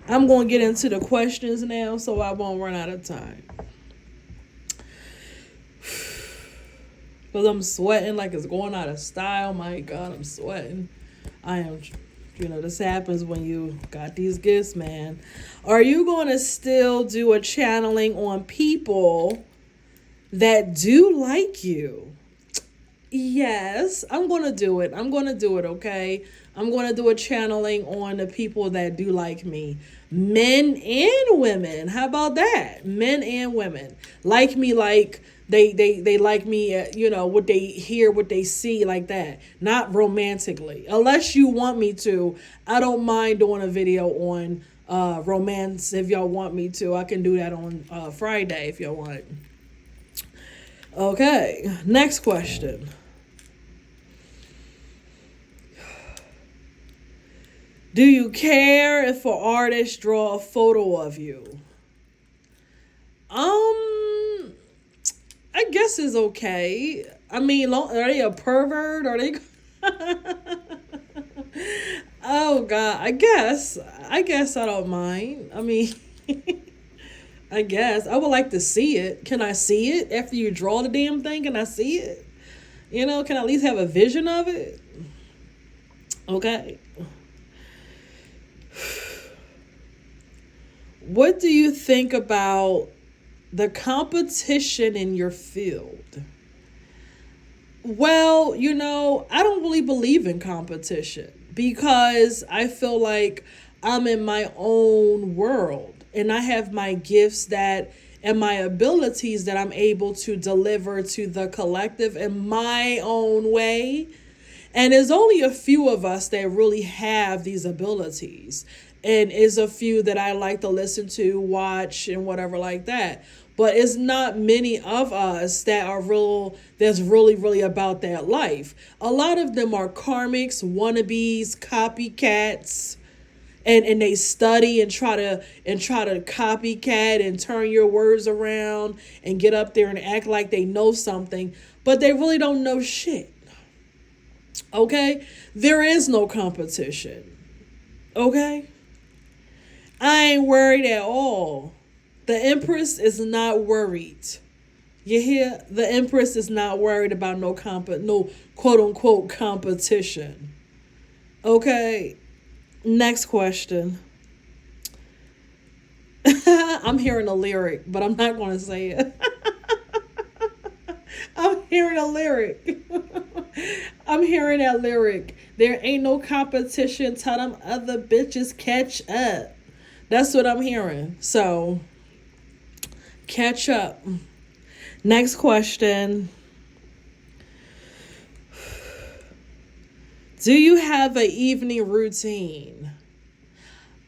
I'm going to get into the questions now so I won't run out of time. Because I'm sweating like it's going out of style. My God, I'm sweating. I am, this happens when you got these gifts, man. Are you going to still do a channeling on people that do like you? Yes, I'm going to do it. Okay? I'm going to do a channeling on the people that do like me. Men and women. How about that? Men and women. Like me like they like me, what they hear, what they see, like that. Not romantically. Unless you want me to. I don't mind doing a video on romance if y'all want me to. I can do that on Friday if y'all want. Okay, next question. Do you care if an artist draw a photo of you? I guess it's okay. I mean, are they a pervert? Are they? Oh God, I guess I don't mind. I mean, I guess I would like to see it. Can I see it after you draw the damn thing? Can I see it? Can I at least have a vision of it? Okay. What do you think about the competition in your field? Well, I don't really believe in competition because I feel like I'm in my own world and I have my gifts and my abilities that I'm able to deliver to the collective in my own way. And there's only a few of us that really have these abilities. And is a few that I like to listen to, watch, and whatever like that. But it's not many of us that's really, really about that life. A lot of them are karmics, wannabes, copycats, and they study and try to copycat and turn your words around and get up there and act like they know something, but they really don't know shit. Okay? There is no competition. Okay? I ain't worried at all. The Empress is not worried. You hear? The Empress is not worried about no quote unquote competition. Okay. Next question. I'm hearing a lyric, but I'm not going to say it. I'm hearing a lyric. I'm hearing that lyric. There ain't no competition. Tell them other bitches catch up. That's what I'm hearing. So, catch up. Next question. Do you have an evening routine?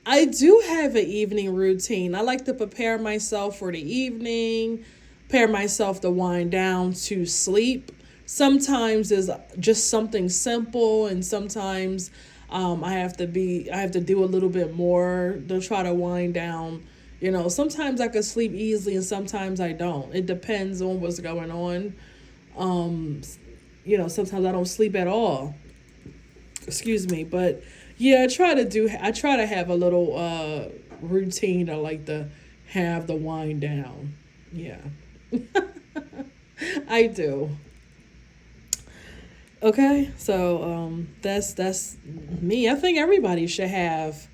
I do have an evening routine. I like to prepare myself for the evening, prepare myself to wind down to sleep. Sometimes it's just something simple, and sometimes I have to do a little bit more to try to wind down. Sometimes I can sleep easily and sometimes I don't. It depends on what's going on. Sometimes I don't sleep at all. Excuse me, but Yeah, I try to have a little routine. I like to have the wind down. Yeah. I do. Okay, so that's me. I think everybody should have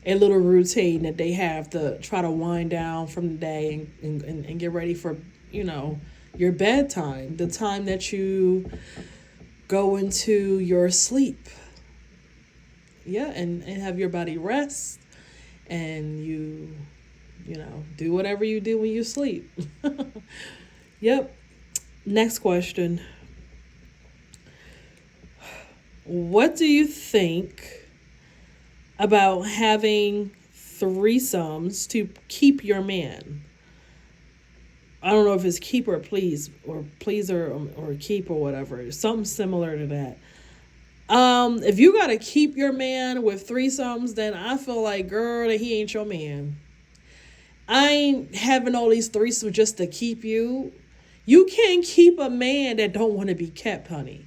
a little routine that they have to try to wind down from the day and get ready for, you know, your bedtime, the time that you go into your sleep. Yeah, and have your body rest and you know, do whatever you do when you sleep. Yep. Next question. What do you think about having threesomes to keep your man? I don't know if it's keep or please or pleaser or keep or whatever. Something similar to that. If you gotta keep your man with threesomes, then I feel like, girl, that he ain't your man. I ain't having all these threesomes just to keep you. You can't keep a man that don't want to be kept, honey.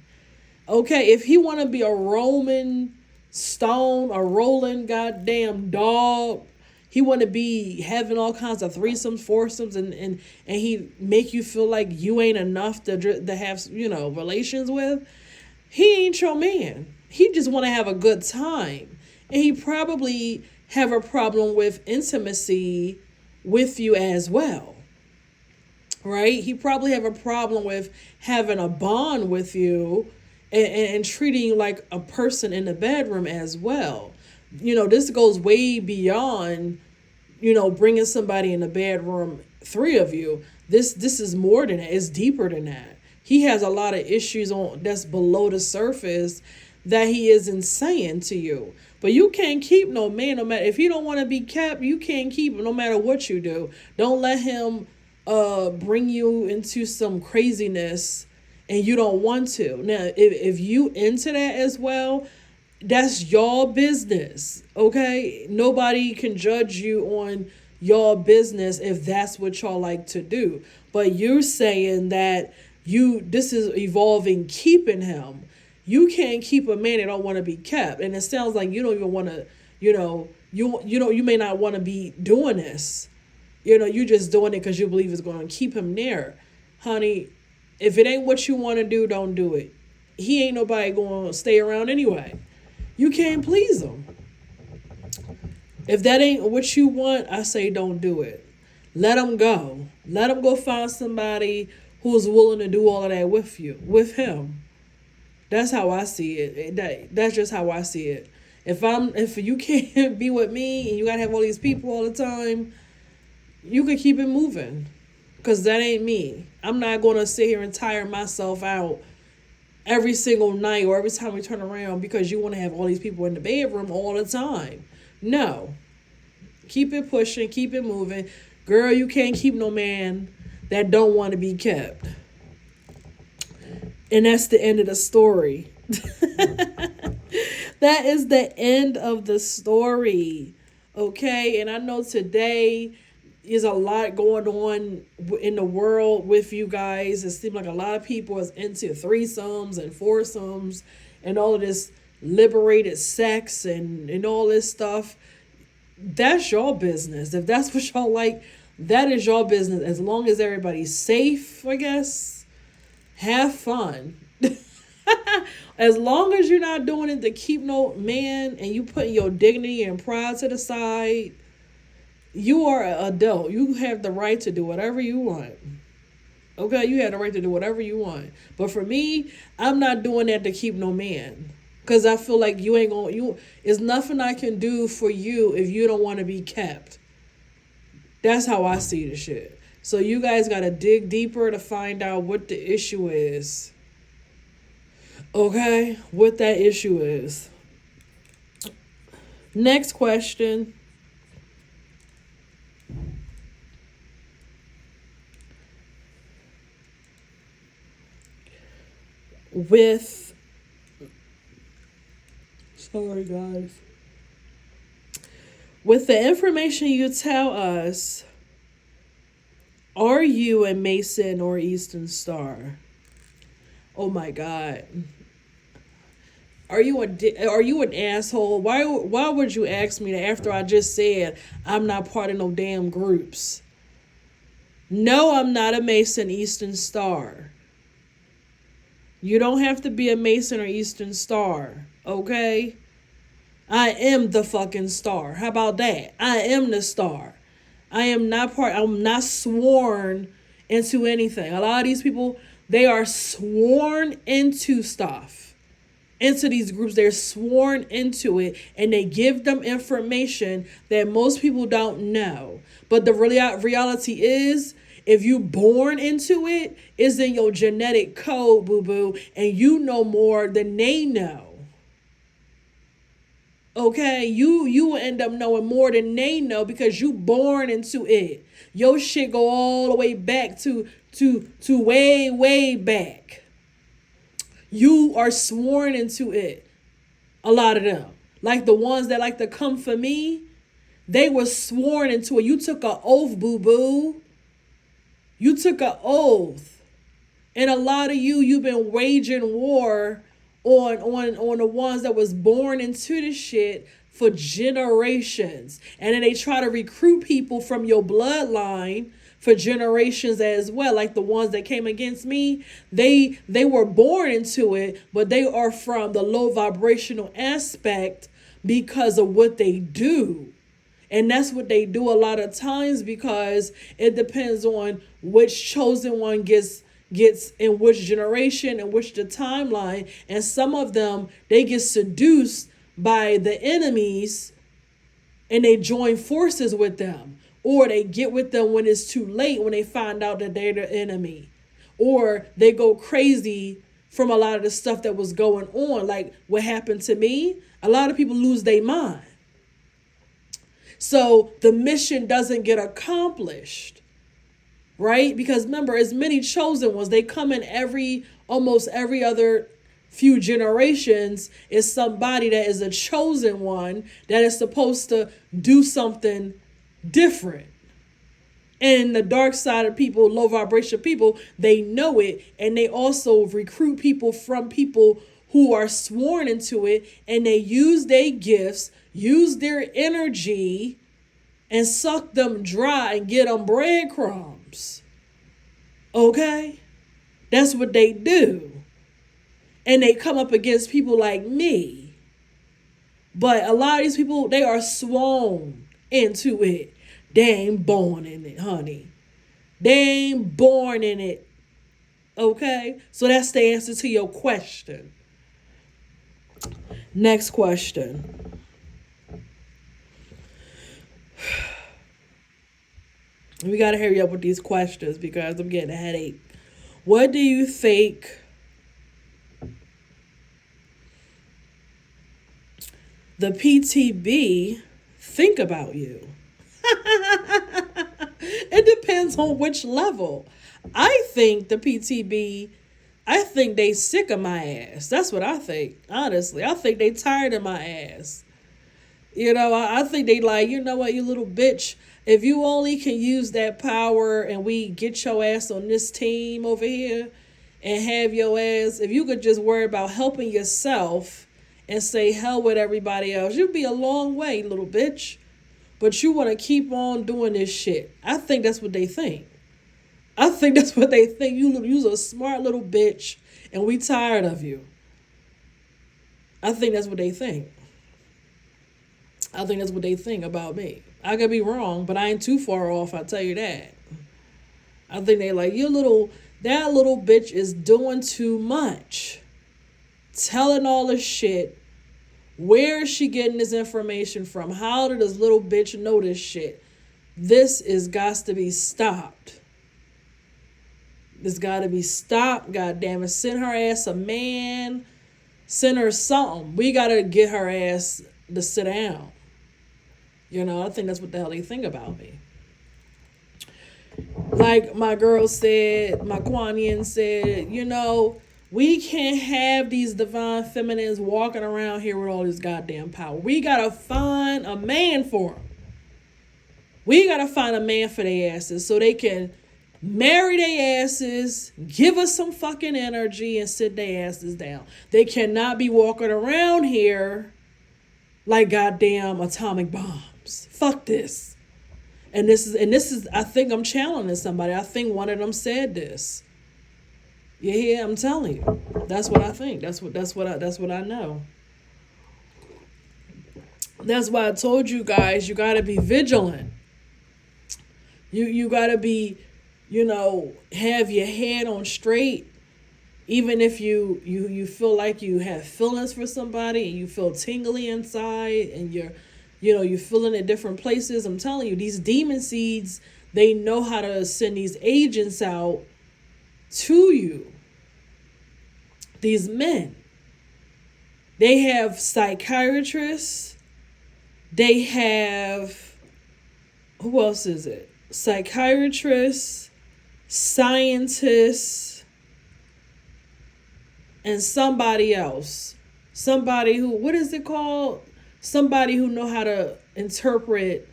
Okay, if he want to be a Roman stone, a rolling goddamn dog, he want to be having all kinds of threesomes, foursomes, and he make you feel like you ain't enough to have, you know, relations with. He ain't your man. He just want to have a good time, and he probably have a problem with intimacy with you as well, right? He probably have a problem with having a bond with you and treating you like a person in the bedroom as well. You know, this goes way beyond, you know, bringing somebody in the bedroom, three of you. This is more than that. It's deeper than that. He has a lot of issues on that's below the surface that he isn't saying to you. But you can't keep no man, no matter if he don't want to be kept, you can't keep him no matter what you do. Don't let him bring you into some craziness and you don't want to. Now, if you into that as well, that's your business. Okay? Nobody can judge you on your business if that's what y'all like to do. But you're saying that this is evolving keeping him. You can't keep a man that don't want to be kept. And it sounds like you don't even want to, you may not want to be doing this. You just doing it because you believe it's going to keep him there. Honey, if it ain't what you want to do, don't do it. He ain't nobody going to stay around anyway. You can't please him. If that ain't what you want, I say don't do it. Let him go. Let him go find somebody who's willing to do all of that with him. That's how I see it. That's just how I see it. If you can't be with me and you gotta have all these people all the time, you can keep it moving. Cause that ain't me. I'm not gonna sit here and tire myself out every single night or every time we turn around because you want to have all these people in the bedroom all the time. No. Keep it pushing, keep it moving. Girl, you can't keep no man that don't want to be kept. And that's the end of the story. That is the end of the story. Okay? And I know today is a lot going on in the world with you guys. It seems like a lot of people is into threesomes and foursomes and all of this liberated sex and all this stuff. That's your business. If that's what y'all like, that is your business. As long as everybody's safe, I guess, have fun. As long as you're not doing it to keep no man and you putting your dignity and pride to the side, you are an adult. You have the right to do whatever you want. Okay, you have the right to do whatever you want. But for me, I'm not doing that to keep no man. Cause I feel like you ain't gonna it's nothing I can do for you if you don't want to be kept. That's how I see the shit. So you guys gotta dig deeper to find out what the issue is. Okay? What that issue is. Next question. Sorry guys. With the information you tell us, are you a Mason or Eastern Star? Oh my God. Are you an asshole? Why would you ask me that after I just said I'm not part of no damn groups? No, I'm not a Mason Eastern Star. You don't have to be a Mason or Eastern Star, okay? I am the fucking star. How about that? I am the star. I'm not sworn into anything. A lot of these people, they are sworn into stuff, into these groups. They're sworn into it, and they give them information that most people don't know. But the reality is, if you born into it, it's in your genetic code, boo boo, and you know more than they know. Okay, you will end up knowing more than they know because you born into it. Your shit go all the way back to way back. You are sworn into it. A lot of them, like the ones that like to come for me, they were sworn into it. You took an oath, boo boo. You took an oath, and a lot of you've been waging war on the ones that was born into this shit for generations. And then they try to recruit people from your bloodline for generations as well. Like the ones that came against me, they were born into it, but they are from the low vibrational aspect because of what they do. And that's what they do a lot of times, because it depends on which chosen one gets in which generation and which the timeline. And some of them, they get seduced by the enemies and they join forces with them, or they get with them when it's too late, when they find out that they're the enemy, or they go crazy from a lot of the stuff that was going on. Like what happened to me, a lot of people lose their mind. So the mission doesn't get accomplished, right? Because remember, as many chosen ones, they come in almost every other few generations. Is somebody that is a chosen one that is supposed to do something different. And the dark side of people, low vibration people, they know it, and they also recruit people from people who are sworn into it, and they use their gifts, use their energy, and suck them dry and get them breadcrumbs. Okay? That's what they do. And they come up against people like me. But a lot of these people, they are sworn into it. They ain't born in it, honey. They ain't born in it. Okay? So that's the answer to your question. Next question. We got to hurry up with these questions because I'm getting a headache. What do you think the PTB think about you? It depends on which level. I think the PTB, I think they sick of my ass. That's what I think. Honestly, I think they tired of my ass. You know, I think they like, you know what, you little bitch. If you only can use that power and we get your ass on this team over here and have your ass, if you could just worry about helping yourself and say hell with everybody else, you'd be a long way, little bitch. But you want to keep on doing this shit. I think that's what they think. I think that's what they think. You're a smart little bitch and we tired of you. I think that's what they think. I think that's what they think about me. I could be wrong, but I ain't too far off, I tell you that. I think they like, that little bitch is doing too much. Telling all this shit. Where is she getting this information from? How did this little bitch know this shit? This is got to be stopped. This got to be stopped. God damn it. Send her ass a man. Send her something. We got to get her ass to sit down. You know, I think that's what the hell they think about me. Like my girl said, my Kwanian said, you know, we can't have these divine feminines walking around here with all this goddamn power. We got to find a man for them. We got to find a man for their asses so they can marry their asses, give us some fucking energy, and sit their asses down. They cannot be walking around here like goddamn atomic bombs. Fuck this. And this is I think I'm challenging somebody. I think one of them said this. Yeah, I'm telling you. That's what I think. That's what I know. That's why I told you guys, you gotta be vigilant. You gotta be, have your head on straight. Even if you feel like you have feelings for somebody and you feel tingly inside and you're feeling at different places. I'm telling you, these demon seeds, they know how to send these agents out to you. These men. They have psychiatrists. They have, who else is it? Psychiatrists, scientists, and somebody else. Somebody who, what is it called? Somebody who know how to interpret,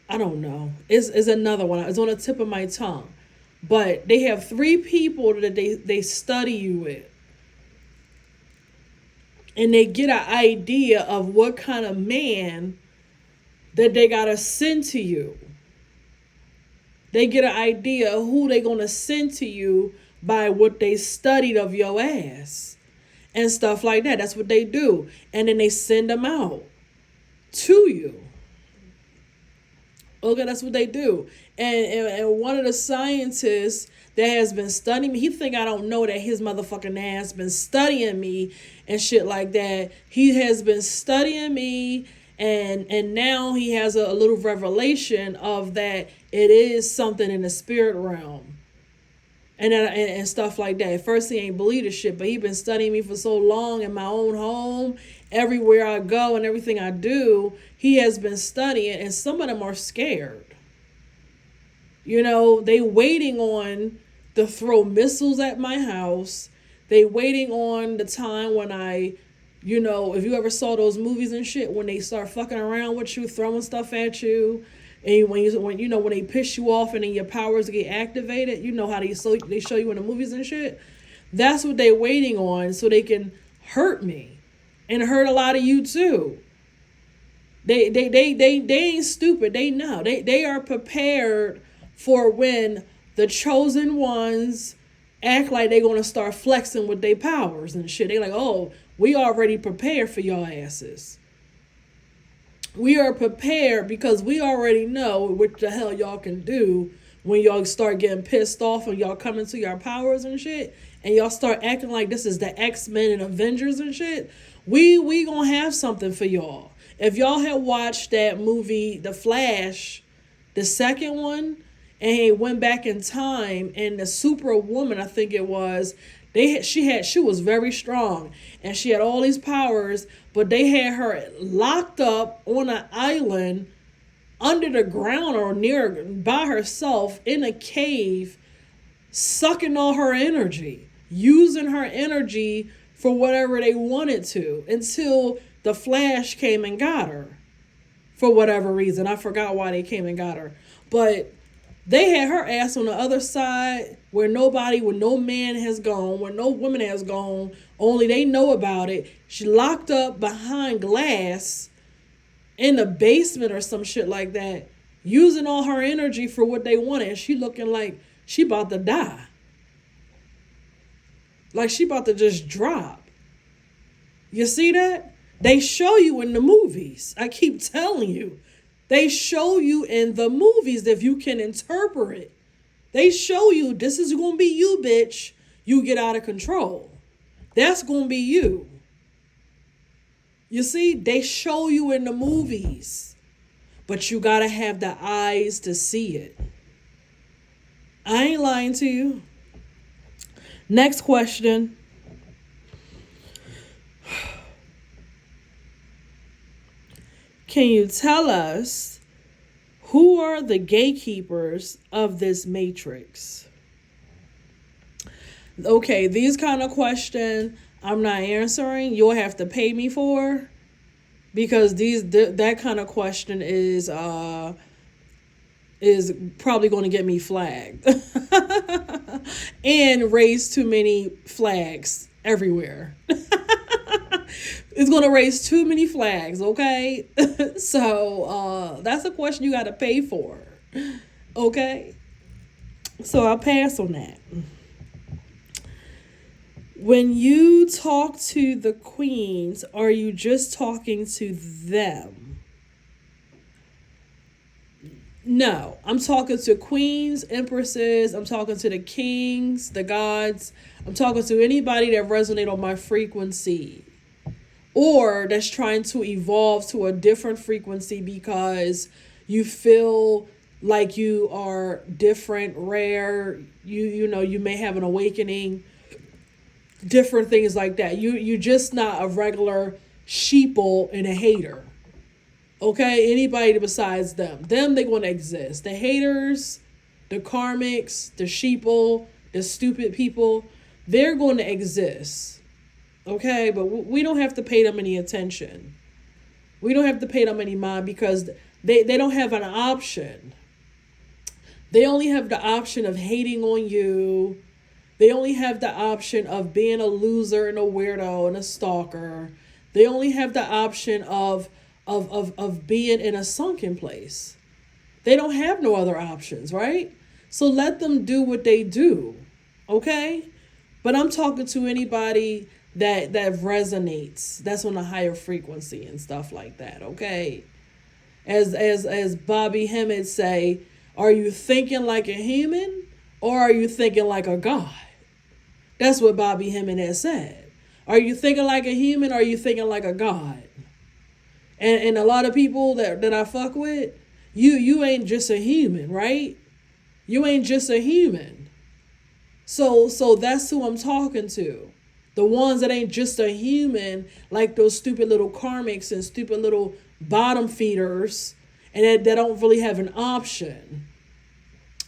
I don't know. It's another one. It's on the tip of my tongue. But they have 3 people that they study you with. And they get an idea of what kind of man that they got to send to you. They get an idea of who they going to send to you by what they studied of your ass. And stuff like that. That's what they do. And then they send them out to you. Okay, that's what they do. And one of the scientists that has been studying me, he think I don't know that his motherfucking ass been studying me and shit like that. He has been studying me, and now he has a little revelation of that it is something in the spirit realm. And stuff like that. At first he ain't believe the shit, but he been studying me for so long in my own home, everywhere I go and everything I do, he has been studying, and some of them are scared. They waiting on to throw missiles at my house. They waiting on the time when I, if you ever saw those movies and shit, when they start fucking around with you, throwing stuff at you. And when they piss you off and then your powers get activated, how they show you in the movies and shit. That's what they waiting on, so they can hurt me and hurt a lot of you too. They ain't stupid. They know. They are prepared for when the chosen ones act like they're gonna start flexing with their powers and shit. They like, oh, we already prepared for your asses. We are prepared because we already know what the hell y'all can do when y'all start getting pissed off and y'all come into your powers and shit, and y'all start acting like this is the X-Men and Avengers and shit. We gonna have something for y'all. If y'all had watched that movie, The Flash, the second one, and he went back in time, and the Superwoman, I think it was, she was very strong and she had all these powers, but they had her locked up on an island under the ground or near by herself in a cave, sucking all her energy, using her energy for whatever they wanted to, until the Flash came and got her for whatever reason. I forgot why they came and got her, but they had her ass on the other side where no man has gone, where no woman has gone, only they know about it. She locked up behind glass in the basement or some shit like that, using all her energy for what they wanted. And she looking like she about to die. Like she about to just drop. You see that? They show you in the movies. I keep telling you. They show you in the movies if you can interpret. They show you this is going to be you, bitch. You get out of control. That's going to be you. You see, they show you in the movies. But you got to have the eyes to see it. I ain't lying to you. Next question. Can you tell us who are the gatekeepers of this matrix? Okay, these kind of questions I'm not answering. You'll have to pay me for, because that kind of question is is probably going to get me flagged and raise too many flags everywhere. It's going to raise too many flags, okay? So that's a question you got to pay for, okay? So I'll pass on that. When you talk to the queens, are you just talking to them? No, I'm talking to queens, empresses. I'm talking to the kings, the gods. I'm talking to anybody that resonates on my frequency or that's trying to evolve to a different frequency because you feel like you are different, rare. You may have an awakening, different things like that. You're just not a regular sheeple and a hater. Okay, anybody besides them. They're going to exist. The haters, the karmics, the sheeple, the stupid people, they're going to exist. Okay, but we don't have to pay them any attention. We don't have to pay them any mind because they don't have an option. They only have the option of hating on you. They only have the option of being a loser and a weirdo and a stalker. They only have the option of being in a sunken place. They don't have no other options, right? So let them do what they do, okay? But I'm talking to anybody that resonates, that's on a higher frequency and stuff like that, okay? As Bobby Hemmett say, are you thinking like a human or are you thinking like a god? That's what Bobby Hemmett has said. Are you thinking like a human or are you thinking like a god? And a lot of people that I fuck with, you ain't just a human, right? You ain't just a human. So that's who I'm talking to. The ones that ain't just a human, like those stupid little karmics and stupid little bottom feeders, and that don't really have an option.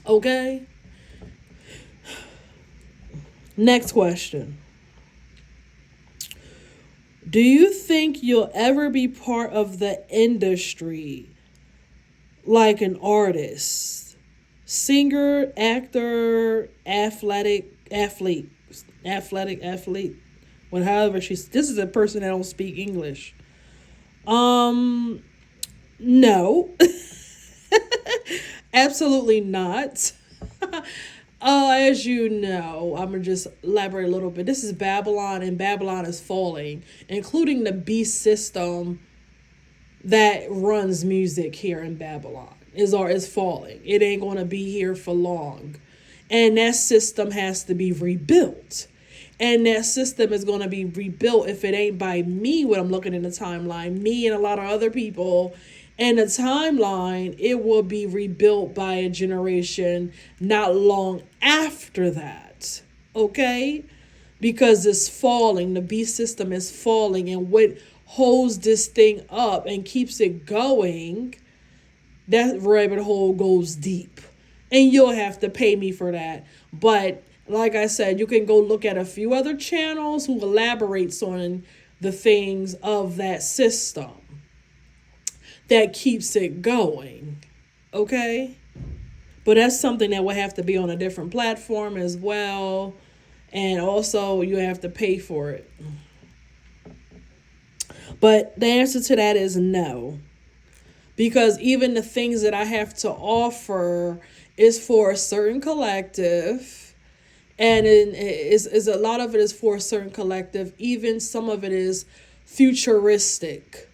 Okay? Next question. Do you think you'll ever be part of the industry like an artist, singer, actor, athlete, however this is a person that don't speak English. No. Absolutely not. As you know, I'm going to just elaborate a little bit. This is Babylon, and Babylon is falling, including the beast system that runs music here in Babylon is falling. It ain't going to be here for long. And that system has to be rebuilt. And that system is going to be rebuilt if it ain't by me, when I'm looking in the timeline, me and a lot of other people. And the timeline, it will be rebuilt by a generation not long after that. Okay? Because it's falling. The beast system is falling. And what holds this thing up and keeps it going, that rabbit hole goes deep. And you'll have to pay me for that. But like I said, you can go look at a few other channels who elaborates on the things of that system that keeps it going. Okay? But that's something that will have to be on a different platform as well. And also you have to pay for it. But the answer to that is no. Because even the things that I have to offer is for a certain collective. And is a lot of it is for a certain collective. Even some of it is futuristic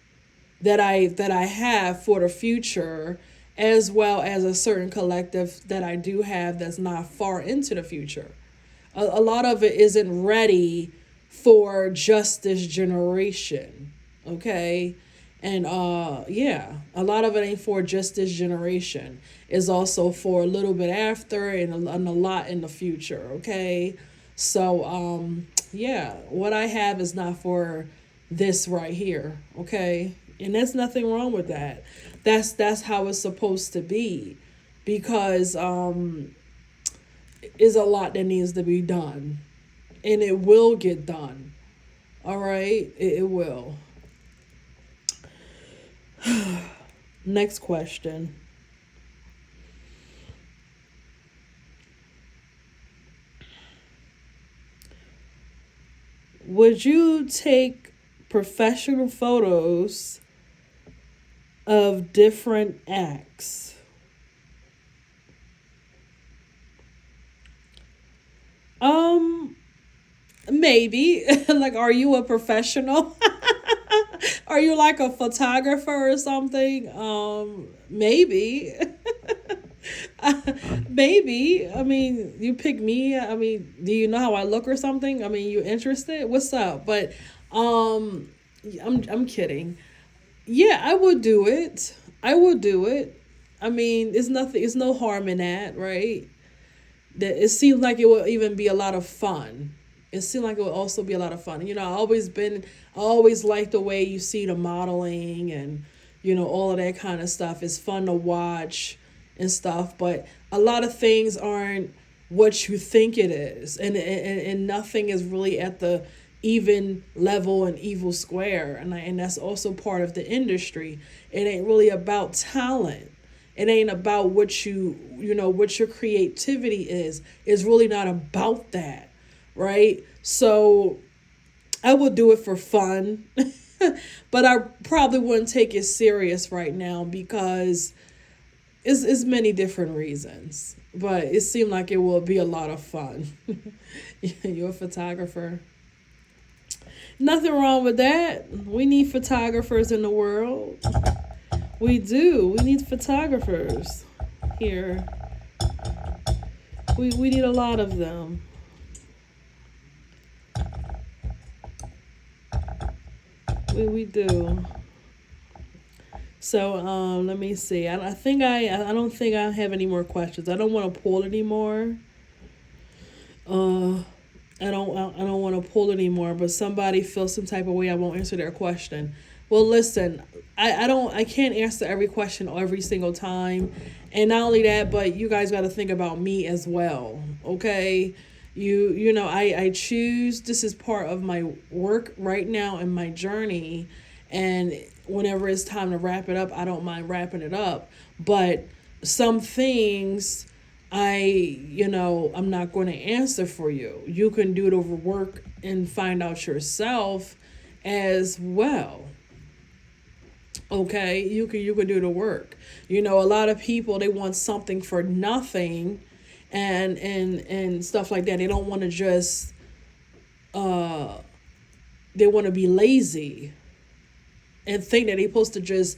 that I have for the future, as well as a certain collective that I do have that's not far into the future. A lot of it isn't ready for just this generation. Okay? And a lot of it ain't for just this generation. It's also for a little bit after and a lot in the future. Okay? So what I have is not for this right here. Okay? And there's nothing wrong with that. That's how it's supposed to be, because is a lot that needs to be done, and it will get done. All right, it will. Next question. Would you take professional photos of different acts? Um, Maybe. Like, are you a professional? Are you like a photographer or something? Maybe. Maybe. I mean, you pick me. I mean, do you know how I look or something? I mean, you interested? What's up? But um I'm kidding. Yeah, I would do it. I would do it. I mean, it's nothing, it's no harm in that, right? That it seems like it will even be a lot of fun. It seemed like it would also be a lot of fun. You know, I always like the way you see the modeling and, all of that kind of stuff. It's fun to watch and stuff, but a lot of things aren't what you think it is. And nothing is really at the even level and evil square. And that's also part of the industry. It ain't really about talent. It ain't about what your creativity is. It's really not about that, right? So I would do it for fun, but I probably wouldn't take it serious right now because it's many different reasons. But it seemed like it will be a lot of fun. You're a photographer. Nothing wrong with that. We need photographers in the world. We do. We need photographers here. We need a lot of them. We do. So let me see. I don't think I have any more questions. I don't want to pull anymore. Uh I don't want to pull anymore, but somebody feels some type of way I won't answer their question. Well, listen, I can't answer every question every single time. And not only that, but you guys got to think about me as well, okay? I choose, this is part of my work right now in my journey, and whenever it's time to wrap it up, I don't mind wrapping it up. But some things I'm not going to answer for you. You can do it over work and find out yourself as well. Okay, you can do the work. A lot of people, they want something for nothing, and stuff like that. They don't want to just uh they want to be lazy and think that they're supposed to just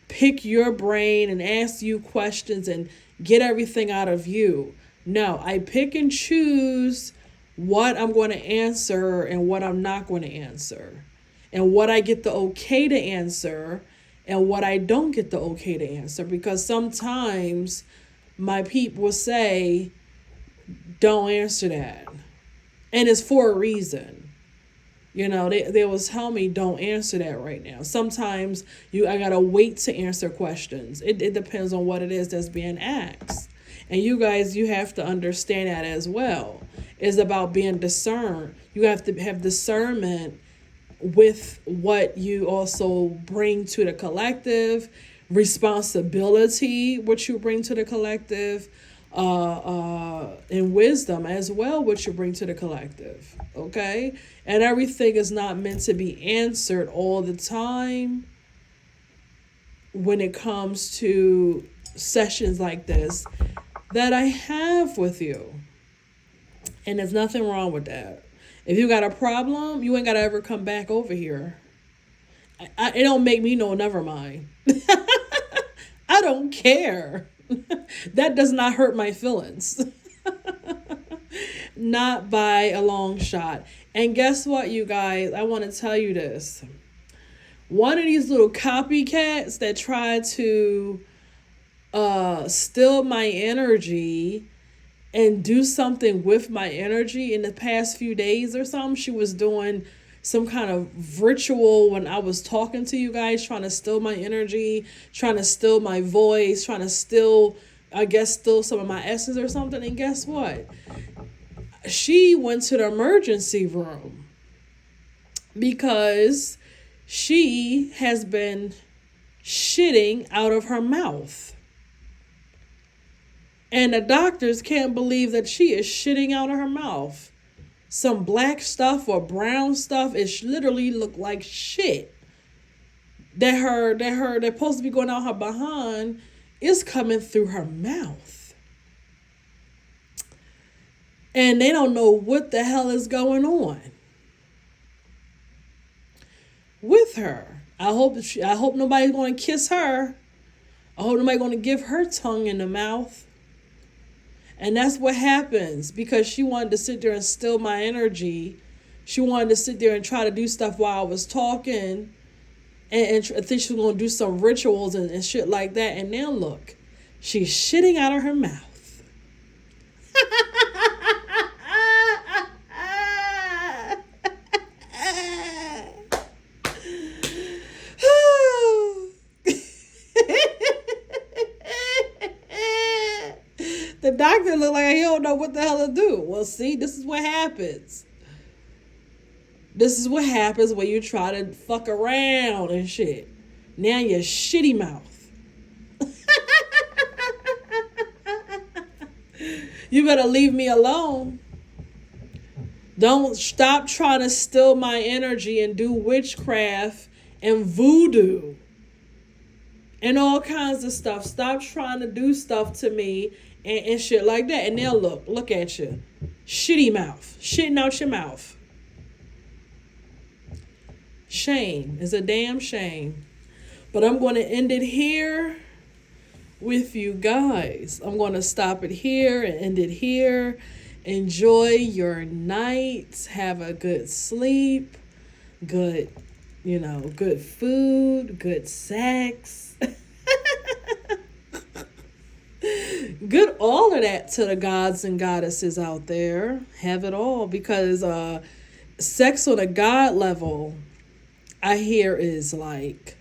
pick your brain and ask you questions and get everything out of you. No, I pick and choose what I'm going to answer and what I'm not going to answer, and what I get the okay to answer and what I don't get the okay to answer. Because sometimes my people will say, don't answer that. And it's for a reason. They will tell me don't answer that right now. Sometimes I gotta wait to answer questions. It depends on what it is that's being asked. And you guys, you have to understand that as well. It's about being discerned. You have to have discernment with what you also bring to the collective, responsibility, what you bring to the collective, and wisdom as well, what you bring to the collective. Okay? And everything is not meant to be answered all the time when it comes to sessions like this that I have with you. And there's nothing wrong with that. If you got a problem, you ain't got to ever come back over here. It don't make me no, never mind. I don't care. That does not hurt my feelings. Not by a long shot. And guess what, you guys? I want to tell you this. One of these little copycats that try to steal my energy and do something with my energy in the past few days or something. She was doing some kind of ritual when I was talking to you guys, trying to steal my energy, trying to steal my voice, trying to steal some of my essence or something. And guess what? She went to the emergency room because she has been shitting out of her mouth. And the doctors can't believe that she is shitting out of her mouth. some black stuff or brown stuff. It literally looked like shit. They're supposed to be going out her behind is coming through her mouth. And they don't know what the hell is going on with her. I hope nobody's going to kiss her. I hope nobody's going to give her tongue in the mouth. And that's what happens because she wanted to sit there and steal my energy. She wanted to sit there and try to do stuff while I was talking. And I think she was going to do some rituals and shit like that. And now look, she's shitting out of her mouth. The doctor looked like he don't know what the hell to do. Well, see, this is what happens. This is what happens when you try to fuck around and shit. Now your shitty mouth. You better leave me alone. Don't stop trying to steal my energy and do witchcraft and voodoo and all kinds of stuff. Stop trying to do stuff to me and shit like that. And now look at you. Shitty mouth. Shitting out your mouth. Shame is a damn shame. But I'm going to end it here with you guys. I'm going to stop it here and end it here. Enjoy your night. Have a good sleep. Good food. Good sex. Good all of that to the gods and goddesses out there. Have it all because sex on a god level, I hear is like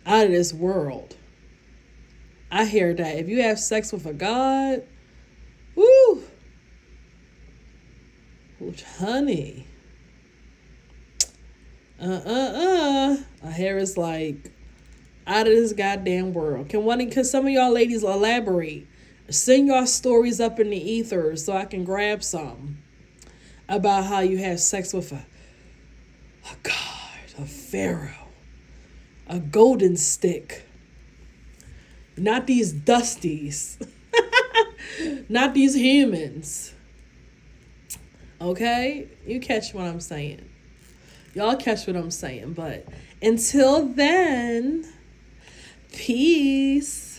out of this world. I hear that if you have sex with a god, woo, honey, I hear it's like out of this goddamn world. Can some of y'all ladies elaborate? Send y'all stories up in the ether so I can grab some about how you have sex with a god, a pharaoh, a golden stick. Not these dusties. Not these humans. Okay? You catch what I'm saying. Y'all catch what I'm saying. But until then, peace.